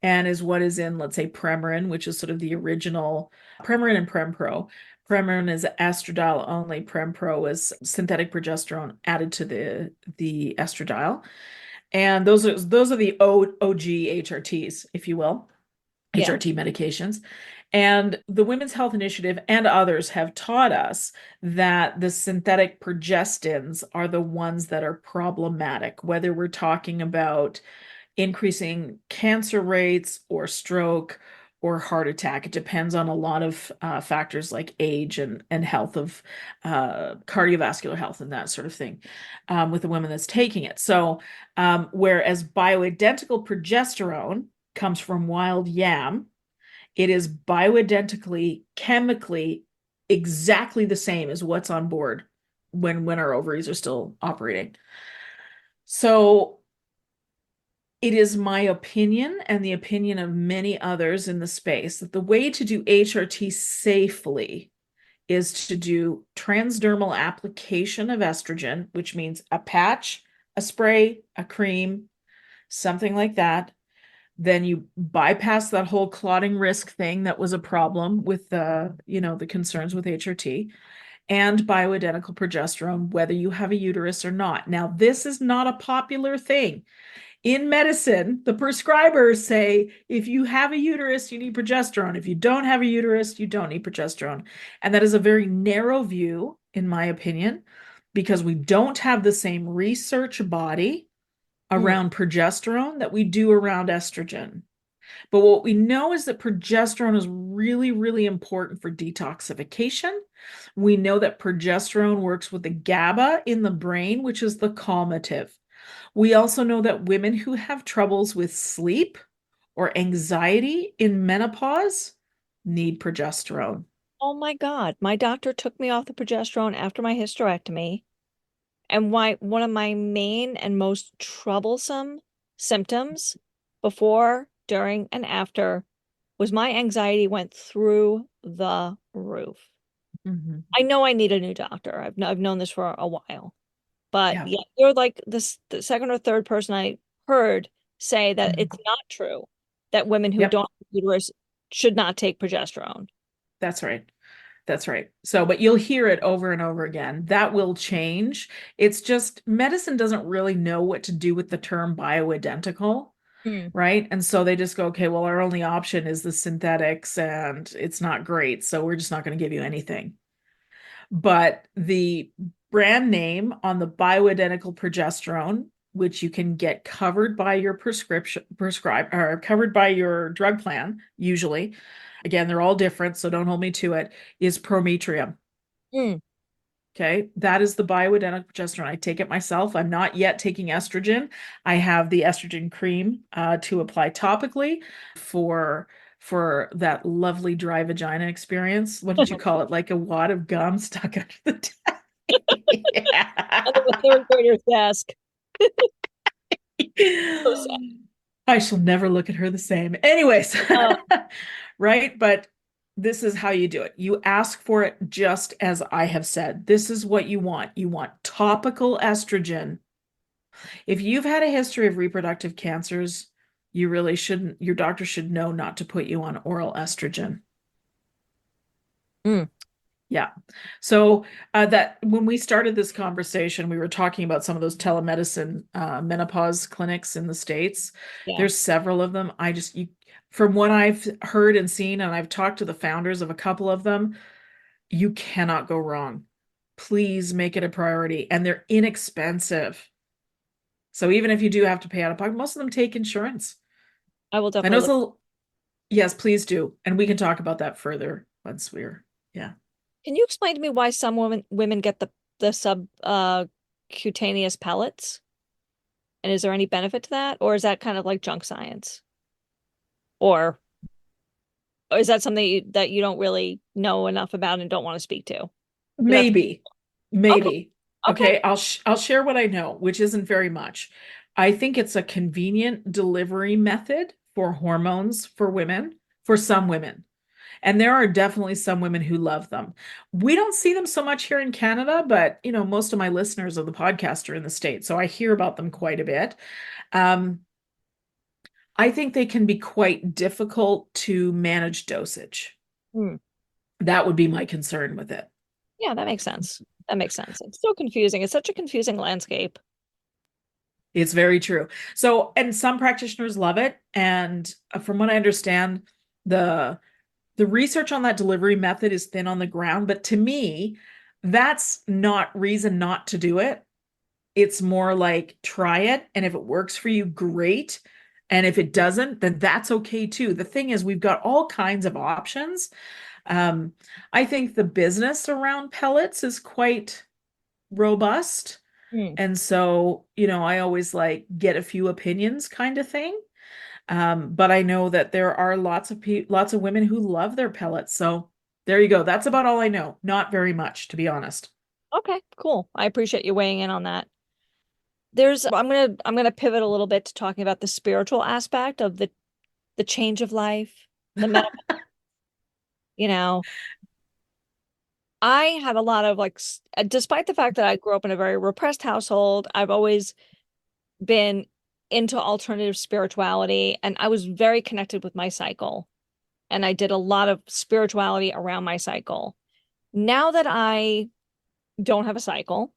and is what is in, let's say, Premarin, which is sort of the original Premarin and Prempro. Premarin is estradiol only. Prempro is synthetic progesterone added to the estradiol. And those are the OG HRTs, if you will, Yeah. HRT medications. And the Women's Health Initiative and others have taught us that the synthetic progestins are the ones that are problematic, whether we're talking about increasing cancer rates or stroke or heart attack. It depends on a lot of factors like age and health of cardiovascular health and that sort of thing with the woman that's taking it. So, whereas bioidentical progesterone comes from wild yam, it is bioidentically, chemically exactly the same as what's on board when our ovaries are still operating. So it is my opinion and the opinion of many others in the space that the way to do HRT safely is to do transdermal application of estrogen, which means a patch, a spray, a cream, something like that. Then you bypass that whole clotting risk thing that was a problem with the concerns with HRT and bioidentical progesterone, whether you have a uterus or not. Now, this is not a popular thing. In medicine, the prescribers say if you have a uterus, you need progesterone. If you don't have a uterus, you don't need progesterone. And that is a very narrow view, in my opinion, because we don't have the same research body Mm. around progesterone that we do around estrogen. But what we know is that progesterone is really, really important for detoxification. We know that progesterone works with the GABA in the brain, which is the calmative. We also know that women who have troubles with sleep or anxiety in menopause need progesterone. Oh my God. My doctor took me off the progesterone after my hysterectomy. And why one of my main and most troublesome symptoms before, during, and after was my anxiety went through the roof. Mhm. I know I need a new doctor. I've known this for a while. But Yeah. yeah, you're like the second or third person I heard say that Mhm. it's not true that women who Yep. don't have uterus should not take progesterone. That's right. That's right. So, but you'll hear it over and over again. That will change. It's just medicine doesn't really know what to do with the term bioidentical, Hmm. right? And so they just go, okay, well, our only option is the synthetics and it's not great. So we're just not going to give you anything. But the brand name on the bioidentical progesterone, which you can get covered by your prescribe or covered by your drug plan, usually. Again, they're all different, so don't hold me to it, is Prometrium. Mm. Okay, that is the bioidentical progesterone. I take it myself. I'm not yet taking estrogen. I have the estrogen cream to apply topically for that lovely dry vagina experience. What did you call it? Like a wad of gum stuck under the desk. On the Yeah. third grader's desk. So sad. I shall never look at her the same. Anyways, Uh, right? But this is how you do it. You ask for it just as I have said. This is what you want. You want topical estrogen. If you've had a history of reproductive cancers, you really shouldn't, your doctor should know not to put you on oral estrogen. mm. Yeah. So that when we started this conversation, we were talking about some of those telemedicine menopause clinics in the States. Yeah. There's several of them. From what I've heard and seen, and I've talked to the founders of a couple of them, you cannot go wrong. Please make it a priority. And they're inexpensive. So even if you do have to pay out of pocket, most of them take insurance. I will I know definitely it's look. yes, please do. And we can talk about that further once yeah. Can you explain to me why some women get the cutaneous pellets? And is there any benefit to that? Or is that kind of like junk science? Or, or is that something that you don't really know enough about and don't want to speak to? 'Cause that's Maybe, okay. maybe. Okay. Okay, I'll share what I know, which isn't very much. I think it's a convenient delivery method for hormones for women, for some women. And there are definitely some women who love them. We don't see them so much here in Canada, but most of my listeners of the podcast are in the States, so I hear about them quite a bit. Um, I think they can be quite difficult to manage dosage. Hmm. That would be my concern with it. Yeah, that makes sense. That makes sense. It's so confusing. It's such a confusing landscape. It's very true. So, and some practitioners love it. And from what I understand, the the research on that delivery method is thin on the ground. But to me, that's not reason not to do it. It's more like try it. And if it works for you, great. And if it doesn't, then that's okay too. The thing is, we've got all kinds of options. Um, I think the business around pellets is quite robust. Hmm. And so, I always like get a few opinions kind of thing. But I know that there are lots of women who love their pellets. So there you go. That's about all I know. Not very much, to be honest. Okay, cool. I appreciate you weighing in on that. I'm gonna pivot a little bit to talking about the spiritual aspect of the change of life, the menopause, you know. I had a lot of despite the fact that I grew up in a very repressed household, I've always been into alternative spirituality and I was very connected with my cycle. And I did a lot of spirituality around my cycle. Now that I don't have a cycle,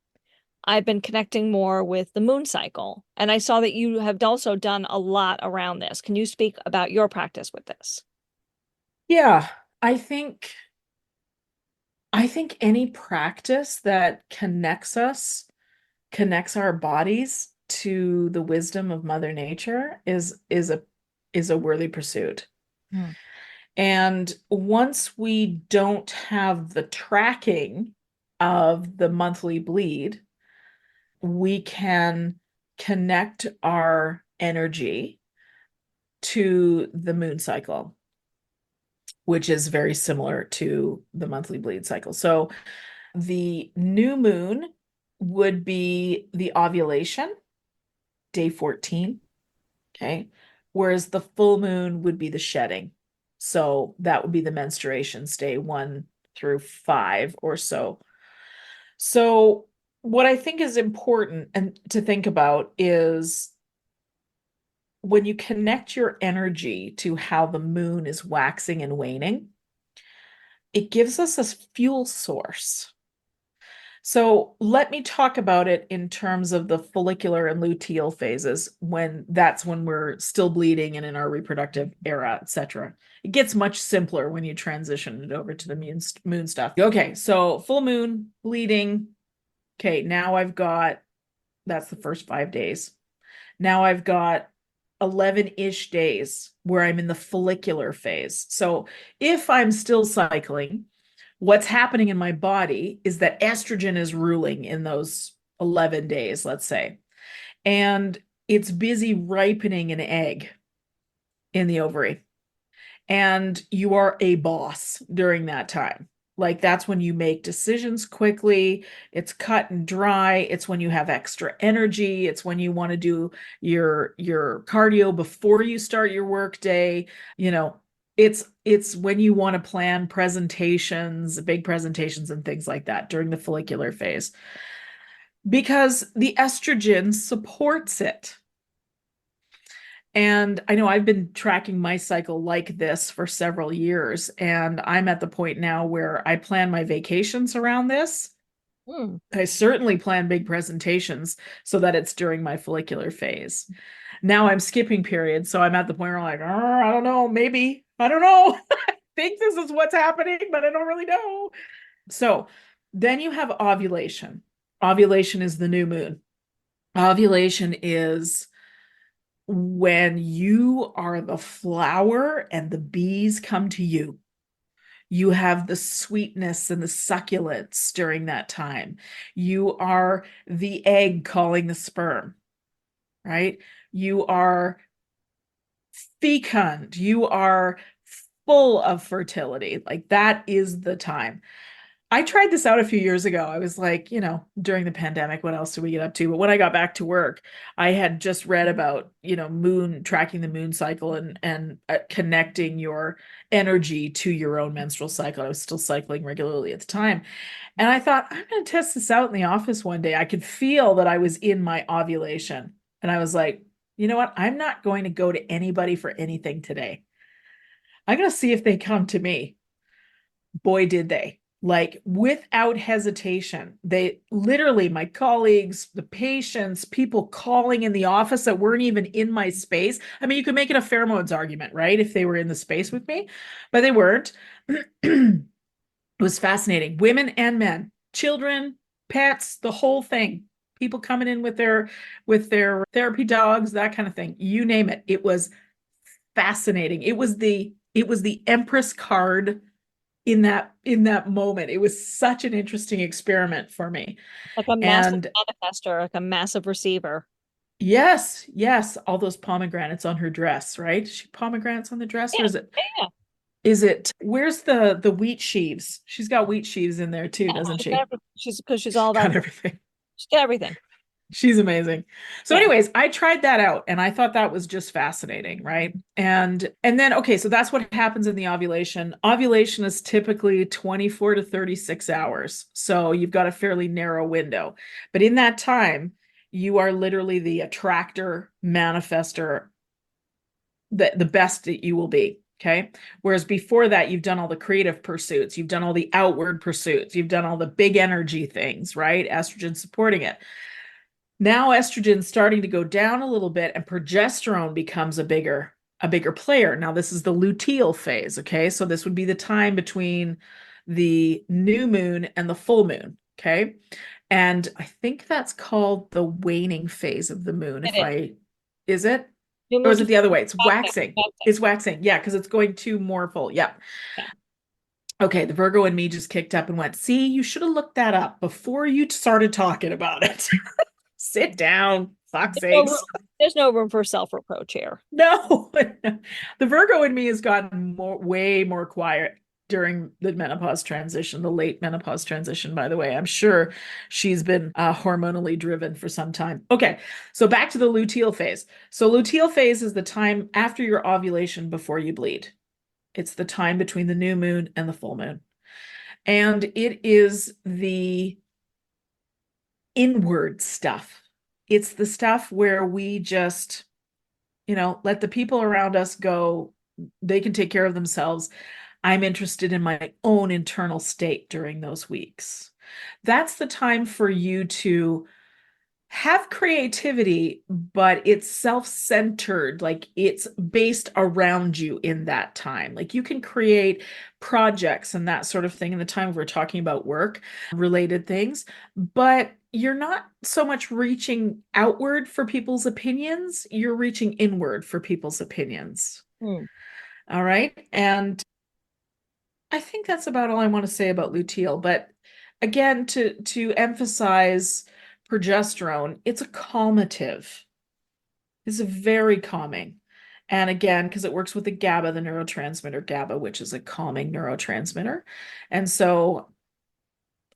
I've been connecting more with the moon cycle. And I saw that you have also done a lot around this. Can you speak about your practice with this? Yeah, I think I think any practice that connects our bodies to the wisdom of Mother Nature is a worthy pursuit. Hmm. And once we don't have the tracking of the monthly bleed, we can connect our energy to the moon cycle, which is very similar to the monthly bleed cycle. So the new moon would be the ovulation, day 14. Okay. Whereas the full moon would be the shedding. So that would be the menstruations, day 1 through 5 or so. So what I think is important and to think about is when you connect your energy to how the moon is waxing and waning, it gives us a fuel source. So let me talk about it in terms of the follicular and luteal phases when we're still bleeding and in our reproductive era, etc. It gets much simpler when you transition it over to the moon stuff. Okay, so full moon, bleeding. Okay, that's the first 5 days. Now I've got 11-ish days where I'm in the follicular phase. So if I'm still cycling, what's happening in my body is that estrogen is ruling in those 11 days, let's say, and it's busy ripening an egg in the ovary. And you are a boss during that time. Like that's when you make decisions quickly. It's cut and dry. It's when you have extra energy. It's when you want to do your cardio before you start your work day. You know, it's when you want to plan presentations, big presentations and things like that during the follicular phase because the estrogen supports it. And I know I've been tracking my cycle like this for several years, and I'm at the point now where I plan my vacations around this. Hmm. I certainly plan big presentations so that it's during my follicular phase. Now I'm skipping periods, so I'm at the point where I'm like, I don't know, maybe, I don't know. I think this is what's happening, but I don't really know. So then you have ovulation. Ovulation is the new moon. Ovulation is when you are the flower and the bees come to you. You have the sweetness and the succulence during that time. You are the egg calling the sperm, right? You are fecund. You are full of fertility. Like that is the time. I tried this out a few years ago. I was like, during the pandemic, what else do we get up to? But when I got back to work, I had just read about, tracking the moon cycle and connecting your energy to your own menstrual cycle. I was still cycling regularly at the time. And I thought, I'm going to test this out in the office one day. I could feel that I was in my ovulation. And I was like, you know what? I'm not going to go to anybody for anything today. I'm going to see if they come to me. Boy, did they. Like without hesitation, they literally, my colleagues, the patients, people calling in the office that weren't even in my space. I mean, you could make it a pheromones argument, right? If they were in the space with me, but they weren't. It was fascinating. Women and men, children, pets, the whole thing. People coming in with their therapy dogs, that kind of thing. You name it. It was fascinating. It was the Empress card in that moment. It was such an interesting experiment for me. Like a massive And manifester, like a massive receiver. yes, yes, all those pomegranates on her dress, right? Is she pomegranates on the dress, or Yeah, is yeah, it where's the wheat sheaves? She's got wheat sheaves in there too, yeah. doesn't She's got she? she's because she's She's all about got everything. she's got everything. She's amazing. So Yeah. anyways, I tried that out and I thought that was just fascinating, right? And then okay, so that's what happens in the ovulation. Ovulation is typically 24 to 36 hours. So you've got a fairly narrow window. But in that time, you are literally the attractor, manifester, the best that you will be. Okay. Whereas before that, you've done all the creative pursuits, you've done all the outward pursuits, you've done all the big energy things, right? Estrogen supporting it. Now estrogen's starting to go down a little bit and progesterone becomes a bigger player. Now this is the luteal phase, okay? So this would be the time between the new moon and the full moon, okay? And I think that's called the waning phase of the moon It if is. I is it? You Or moved is to it the other way? It's waxing, waxing. waxing. It's waxing. Yeah, because it's going to more full. Yeah. Yeah. Okay, the Virgo in me just kicked up and went, see, you should have looked that up before you started talking about it. Sit down, fuck's There's no room, sakes. there's no room for self-reproach here. No, the Virgo in me has gotten way more quiet during the menopause transition, the late menopause transition, by the way. I'm sure she's been hormonally driven for some time. Okay, so back to the luteal phase. So, luteal phase is the time after your ovulation before you bleed. It's the time between the new moon and the full moon. And it is the inward stuff. It's the stuff where we just, let the people around us go. They can take care of themselves. I'm interested in my own internal state during those weeks. That's the time for you to have creativity, but it's self-centered, like it's based around you in that time. Like you can create projects and that sort of thing in the time we're talking about work related things, but you're not so much reaching outward for people's opinions, you're reaching inward for people's opinions. Hmm. All right. And I think that's about all I want to say about luteal. But again, to emphasize progesterone, it's a calmative. It's very calming. And again, because it works with the GABA, the neurotransmitter GABA, which is a calming neurotransmitter. And so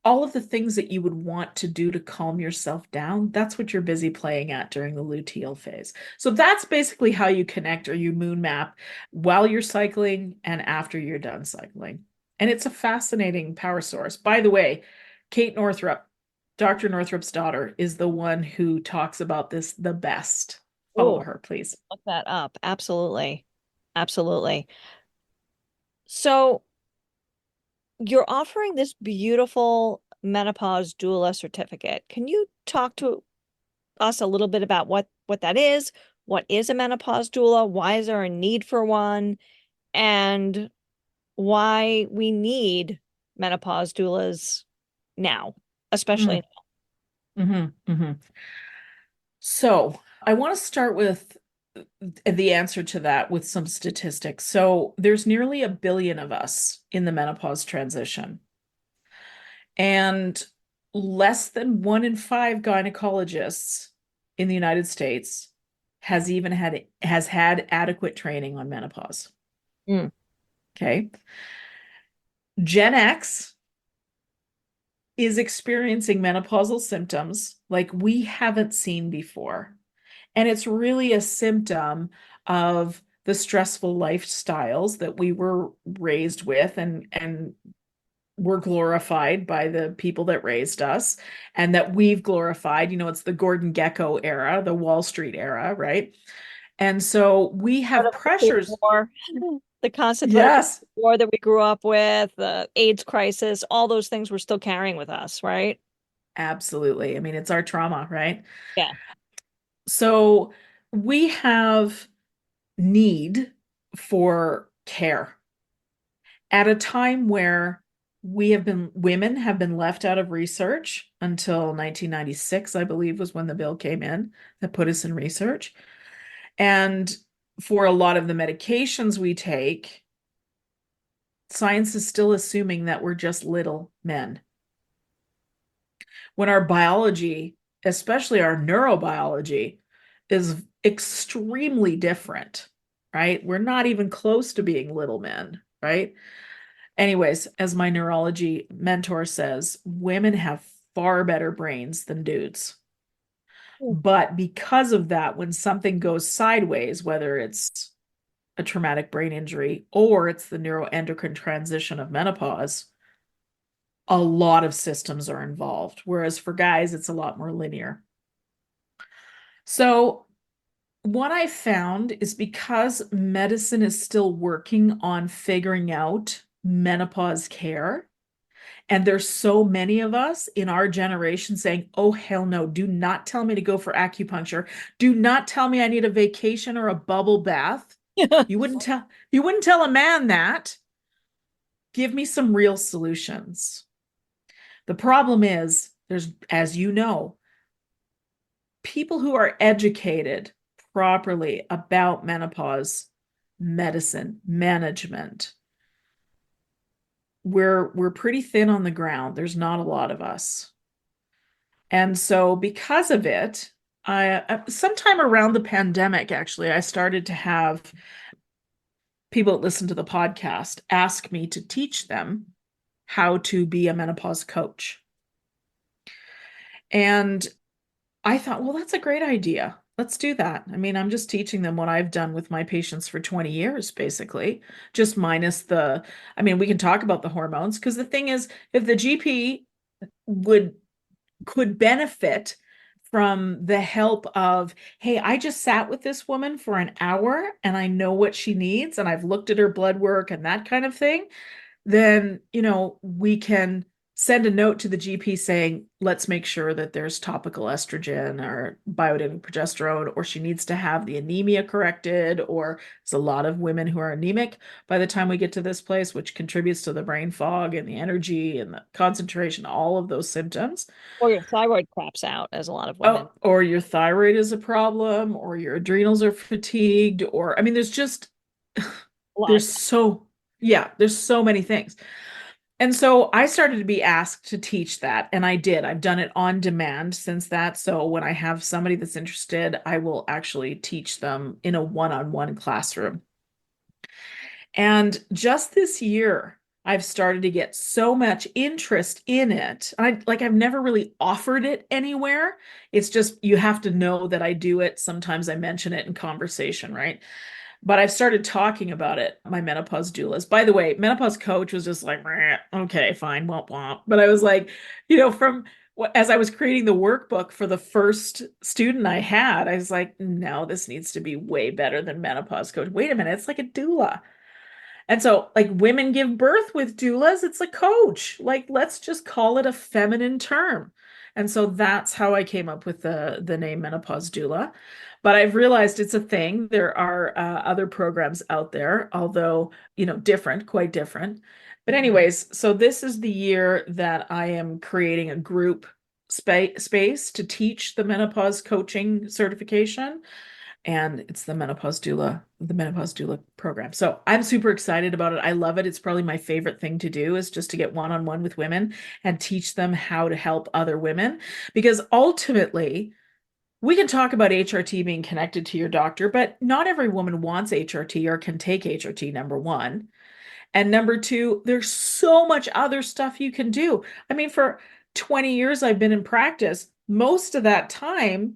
all of the things that you would want to do to calm yourself down, that's what you're busy playing at during the luteal phase. So that's basically how you connect or you moon map while you're cycling and after you're done cycling. And it's a fascinating power source. By the way, Kate Northrup, Dr. Northrup's daughter, is the one who talks about this the best. follow Oh, her, please. look that up. Absolutely. Absolutely. So you're offering this beautiful menopause doula certificate. Can you talk to us a little bit about what that is? What is a menopause doula? Why is there a need for one? And why we need menopause doulas now, especially. Mm-hmm, mm-hmm. So I want to start with the answer to that with some statistics. So there's nearly 1 billion of us in the menopause transition, and less than 1 in 5 gynecologists in the United States has had adequate training on menopause. Mm. Okay. Gen X is experiencing menopausal symptoms like we haven't seen before. And it's really a symptom of the stressful lifestyles that we were raised with and were glorified by the people that raised us and that we've glorified. It's the Gordon Gekko era, the Wall Street era, right? And so we Part have of the Cold pressures. War, the concentration Yes, war that we grew up with, the AIDS crisis, all those things we're still carrying with us, right? absolutely. I mean, it's our trauma, right? Yeah. So we have need for care at a time where women have been left out of research until 1996, I believe, was when the bill came in that put us in research. And for a lot of the medications we take, science is still assuming that we're just little men. When our biology, especially our neurobiology, is extremely different, right? We're not even close to being little men, right? Anyways, as my neurology mentor says, women have far better brains than dudes. Mm. But because of that, when something goes sideways, whether it's a traumatic brain injury or it's the neuroendocrine transition of menopause, a lot of systems are involved. Whereas for guys, it's a lot more linear. So, what I found is because medicine is still working on figuring out menopause care, and there's so many of us in our generation saying, oh, hell no, do not tell me to go for acupuncture. Do not tell me I need a vacation or a bubble bath. You wouldn't tell a man that. Give me some real solutions. The problem is there's, as you know, people who are educated properly about menopause, medicine, management. We're pretty thin on the ground. There's not a lot of us. And so because of it, I sometime around the pandemic, actually, I started to have people that listen to the podcast ask me to teach them how to be a menopause coach. And I thought, well, that's a great idea. Let's do that. I mean, I'm just teaching them what I've done with my patients for 20 years, basically, just minus I mean, we can talk about the hormones because the thing is, if the GP would could benefit from the help of, hey, I just sat with this woman for an hour and I know what she needs and I've looked at her blood work and that kind of thing, then, we can send a note to the GP saying, let's make sure that there's topical estrogen or bioidentical progesterone, or she needs to have the anemia corrected, or there's a lot of women who are anemic by the time we get to this place, which contributes to the brain fog and the energy and the concentration, all of those symptoms. Or your thyroid craps out, as a lot of women. Oh, or your thyroid is a problem, or your adrenals are fatigued, or I mean, A lot. there's so, yeah, there's so many things. And so I started to be asked to teach that, and I did. I've done it on demand since that. So when I have somebody that's interested, I will actually teach them in a one-on-one classroom. And just this year, I've started to get so much interest in it. I've never really offered it anywhere. It's just you have to know that I do it. Sometimes I mention it in conversation, right? But I've started talking about it. My menopause doulas. By the way, menopause coach was just like, "Meh, okay, fine, womp womp." But I was like, from as I was creating the workbook for the first student I had, I was like, no, this needs to be way better than menopause coach. Wait a minute, it's like a doula. And so, like, women give birth with doulas, it's a coach. Like, let's just call it a feminine term. And so that's how I came up with the name menopause doula. But I've realized it's a thing. There are other programs out there, although, different, quite different. But anyways, so this is the year that I am creating a group space to teach the menopause coaching certification, and it's the menopause doula program. So I'm super excited about it. I love it. It's probably my favorite thing to do, is just to get one-on-one with women and teach them how to help other women. Because ultimately, we can talk about HRT being connected to your doctor, but not every woman wants HRT or can take HRT, number one. And number two, there's so much other stuff you can do. I mean, for 20 years I've been in practice, most of that time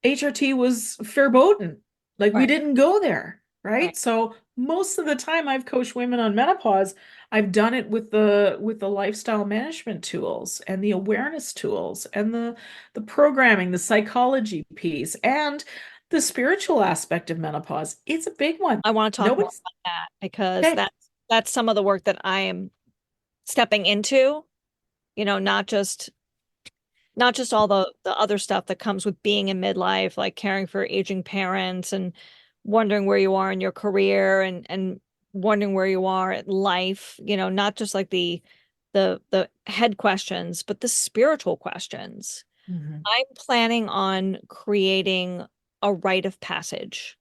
HRT was verboten. Like, we Right. didn't go there, Right. right? So most of the time I've coached women on menopause, I've done it with the lifestyle management tools and the awareness tools and the programming, the psychology piece, and the spiritual aspect of menopause. It's a big one. I want to talk more Nobody's about that because okay. that's some of the work that I am stepping into, not just all the other stuff that comes with being in midlife, like caring for aging parents and wondering where you are in your career and wondering where you are at life, not just like the head questions, but the spiritual questions. Mhm, I'm planning on creating a rite of passage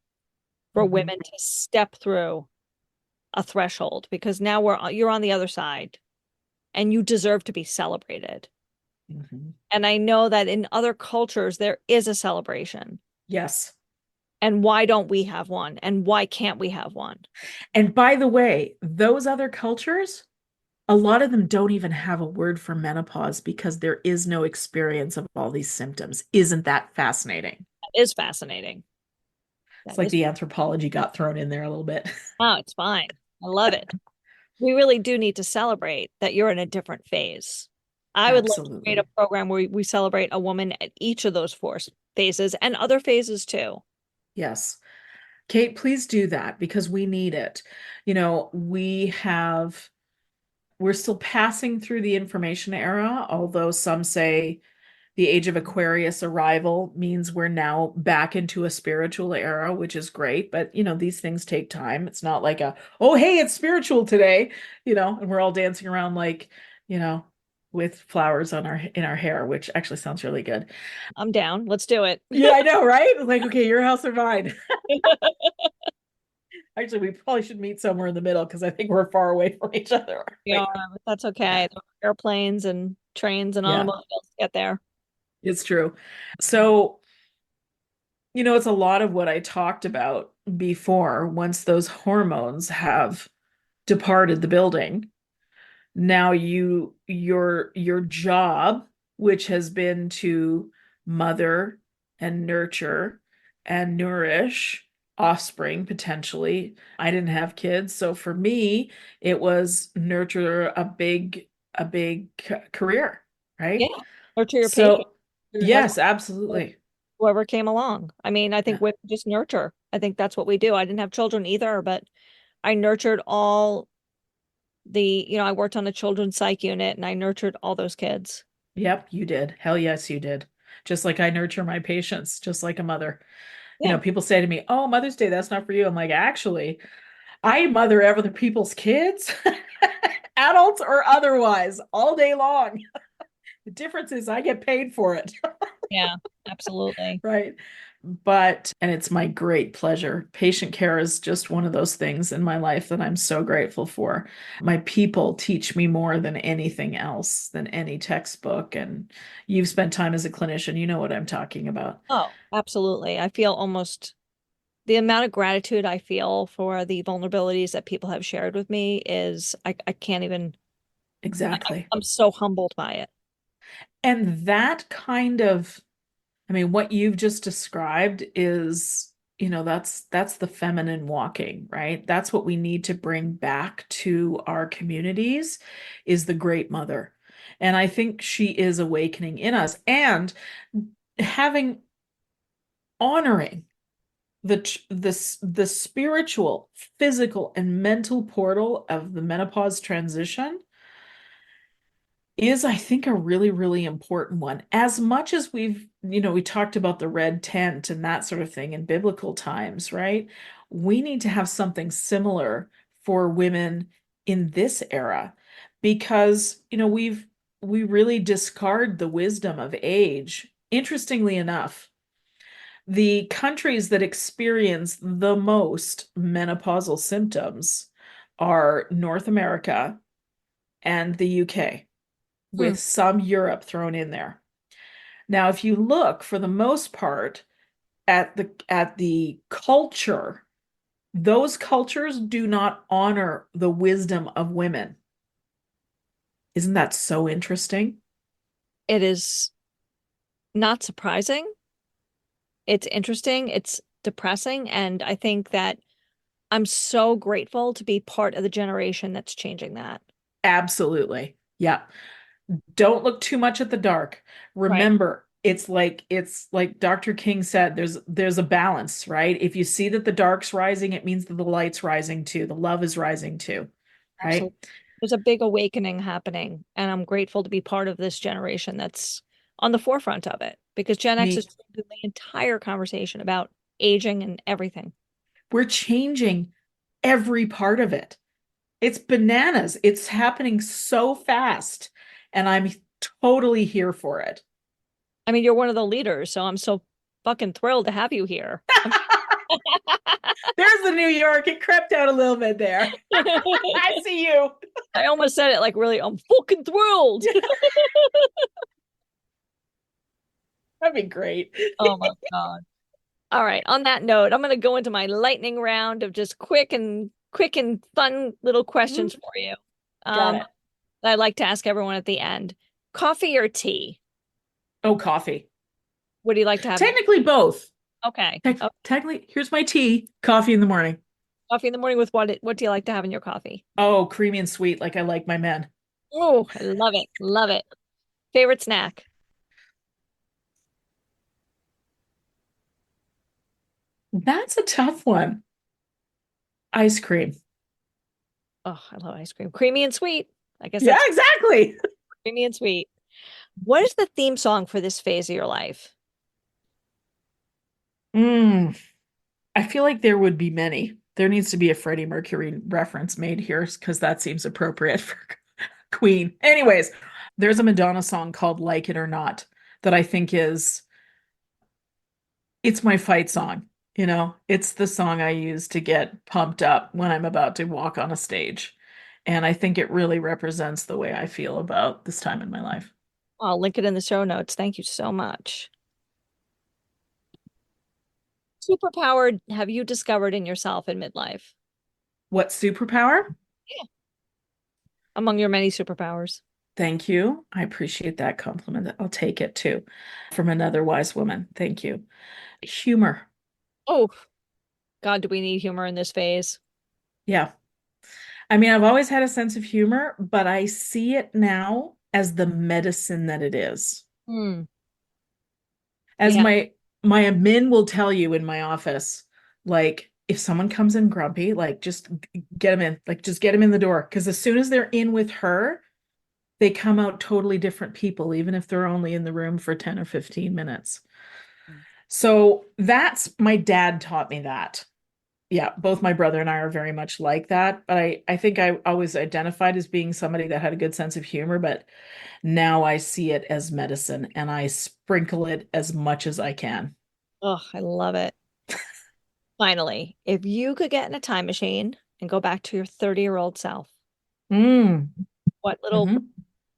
for mhm, women to step through a threshold because now you're on the other side and you deserve to be celebrated. mhm. And I know that in other cultures, there is a celebration. Yes. And why don't we have one? And why can't we have one? And by the way, those other cultures, a lot of them don't even have a word for menopause because there is no experience of all these symptoms. Isn't that fascinating? That is fascinating. It's That like is, the anthropology got thrown in there a little bit. oh, it's fine. I love it. We really do need to celebrate that you're in a different phase. I would love to create a Absolutely. program where we celebrate a woman at each of those four phases and other phases too. Yes. Kate, please do that because we need it. We're still passing through the information era, although some say the age of Aquarius arrival means we're now back into a spiritual era, which is great. But, these things take time. It's not like oh, hey, it's spiritual today, and we're all dancing around like, you know, with flowers in our hair, which actually sounds really good. I'm down. Let's do it. Yeah, I know, right? Like, okay, your house or mine. Actually, we probably should meet somewhere in the middle because I think we're far away from each other, aren't We we? are, but that's Yeah. okay. There are airplanes and trains and Yeah, automobiles to get there. it's true. So, it's a lot of what I talked about before. Once those hormones have departed the building, now your job, which has been to mother and nurture and nourish offspring potentially. I didn't have kids, so for me, it was nurture a big career, Yeah. right? Nurture your patient, So, your yes, husband, absolutely. whoever came along. I mean, I think Yeah. women just nurture. I think that's what we do. I didn't have children either, but I nurtured all I worked on a children's psych unit and I nurtured all those kids. Yep, you did. Hell yes, you did. Just like I nurture my patients, just like a mother. Yeah. People say to me, "Oh, Mother's Day, that's not for you." I'm like, actually, I mother other people's kids, adults or otherwise, all day long. The difference is I get paid for it, Yeah, absolutely. right? And it's my great pleasure. Patient care is just one of those things in my life that I'm so grateful for. My people teach me more than anything else, than any textbook. And you've spent time as a clinician, you know what I'm talking about. Oh, absolutely. I feel almost the amount of gratitude I feel for the vulnerabilities that people have shared with me is I can't even Exactly. I'm so humbled by it. And that kind of, I mean, what you've just described is, that's the feminine walking, right? That's what we need to bring back to our communities is the great mother. And I think she is awakening in us and having honoring the spiritual, physical, and mental portal of the menopause transition is, I think, a really, really important one. As much as we talked about the red tent and that sort of thing in biblical times, right? We need to have something similar for women in this era because, we really discard the wisdom of age. Interestingly enough, the countries that experience the most menopausal symptoms are North America and the UK, Hmm. with some Europe thrown in there. Now, if you look for the most part at the culture, those cultures do not honor the wisdom of women. Isn't that so interesting? It is not surprising. It's interesting. It's depressing. And I think that I'm so grateful to be part of the generation that's changing that. Absolutely. Yeah. Don't look too much at the dark. Right. Remember, it's like Dr. King said, there's a balance, right? If you see that the dark's rising, it means that the light's rising too. The love is rising too, right? Absolutely. There's a big awakening happening, and I'm grateful to be part of this generation that's on the forefront of it because Gen X is Me, changing the entire conversation about aging and everything. we're changing every part of it. It's bananas. It's happening so fast, and I'm totally here for it. I mean, you're one of the leaders, so I'm so fucking thrilled to have you here. There's the New York. It crept out a little bit there. I see you. I almost said it like really, I'm fucking thrilled. That'd be great. Oh my God. All right. On that note, I'm going to go into my lightning round of just quick and fun little questions for you. Got Um, it. that I like to ask everyone at the end. Coffee or tea? Oh, coffee. What do you like to have? Technically both. Okay. Oh, Technically, here's my tea, coffee in the morning. coffee in the morning with what? What do you like to have in your coffee? Oh, creamy and sweet, like I like my men. Oh, I love it. Love it. Favorite snack? That's a tough one. Ice cream. Oh, I love ice cream. Creamy and sweet. I guess Yeah, that's exactly. creamy and sweet. What is the theme song for this phase of your life? Mm, I feel like there would be many. There needs to be a Freddie Mercury reference made here because that seems appropriate for Queen. Anyways, there's a Madonna song called Like It or Not that I think it's my fight song. It's the song I use to get pumped up when I'm about to walk on a stage. And I think it really represents the way I feel about this time in my life. I'll link it in the show notes. Thank you so much. Superpower have you discovered in yourself in midlife What superpower? among your many superpowers? Thank you. I appreciate that compliment. I'll take it too from another wise woman. Thank you. Humor. Oh, God, do we need humor in this phase? Yeah. I mean, I've always had a sense of humor, but I see it now as the medicine that it is. Hmm. As Yeah. my admin will tell you in my office, like if someone comes in grumpy, like just get them in, like just get them in the door. Because as soon as they're in with her, they come out totally different people, even if they're only in the room for 10 or 15 minutes. So that's my dad taught me that. Yeah, both my brother and I are very much like that. But I think I always identified as being somebody that had a good sense of humor, but now I see it as medicine and I sprinkle it as much as I can. Oh, I love it. Finally, if you could get in a time machine and go back to your 30-year-old self, Mm. what little Hmm.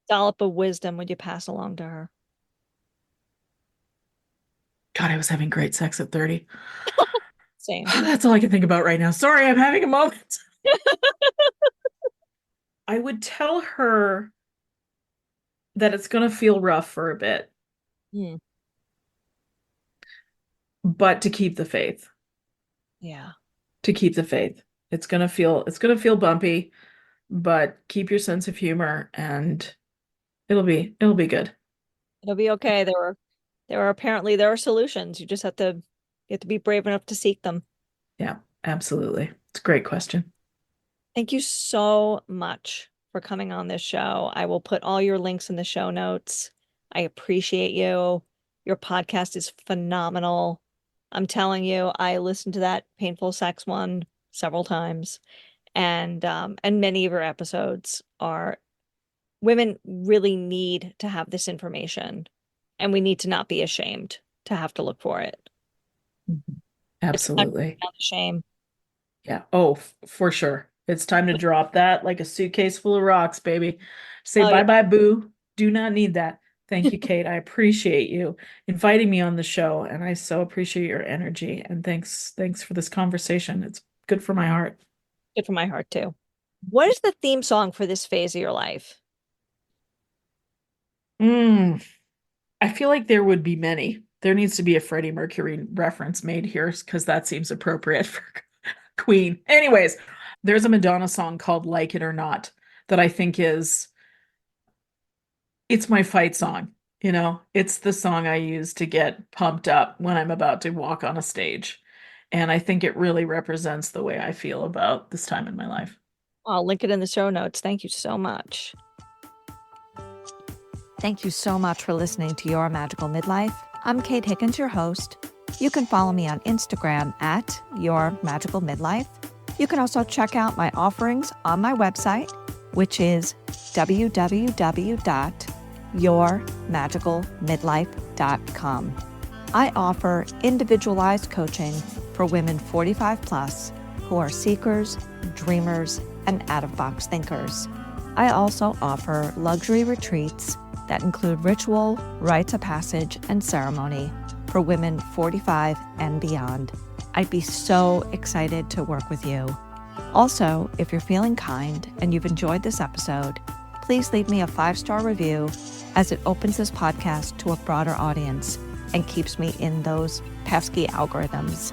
dollop of wisdom would you pass along to her? God, I was having great sex at 30. Same. That's all I can think about right now. Sorry, I'm having a moment. I would tell her that it's going to feel rough for a bit, Hmm. but to keep the faith, Yeah. to keep the faith. It's going to feel bumpy, but keep your sense of humor and It'll be good. It'll be okay. There are solutions. You just you have to be brave enough to seek them. Yeah, absolutely. It's a great question. Thank you so much for coming on this show. I will put all your links in the show notes. I appreciate you. Your podcast is phenomenal. I'm telling you, I listened to that painful sex one several times, and many of your episodes are women really need to have this information, and we need to not be ashamed to have to look for it. Mhm. It's time Absolutely. to shame. Yeah. Oh, for sure. It's time to drop that like a suitcase full of rocks, baby. Say Oh yeah, bye-bye, boo. Do not need that. Thank you, Kate. I appreciate you inviting me on the show, and I so appreciate your energy. And thanks for this conversation. It's good for my heart. good for my heart too. What is the theme song for this phase of your life? Mm, I feel like there would be many. There needs to be a Freddie Mercury reference made here because that seems appropriate for Queen. Anyways, there's a Madonna song called Like It or Not that I think it's my fight song. It's the song I use to get pumped up when I'm about to walk on a stage. And I think it really represents the way I feel about this time in my life. I'll link it in the show notes. Thank you so much. Thank you so much for listening to Your Magical Midlife. I'm Kate Higgins, your host. You can follow me on Instagram at Your Magical Midlife. You can also check out my offerings on my website, which is www.yourmagicalmidlife.com. I offer individualized coaching for women 45 plus who are seekers, dreamers, and out-of-box thinkers. I also offer luxury retreats that include ritual, rites of passage, and ceremony for women 45 and beyond. I'd be so excited to work with you. Also, if you're feeling kind and you've enjoyed this episode, please leave me a 5-star review as it opens this podcast to a broader audience and keeps me in those pesky algorithms.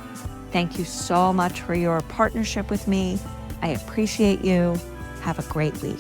Thank you so much for your partnership with me. I appreciate you. Have a great week.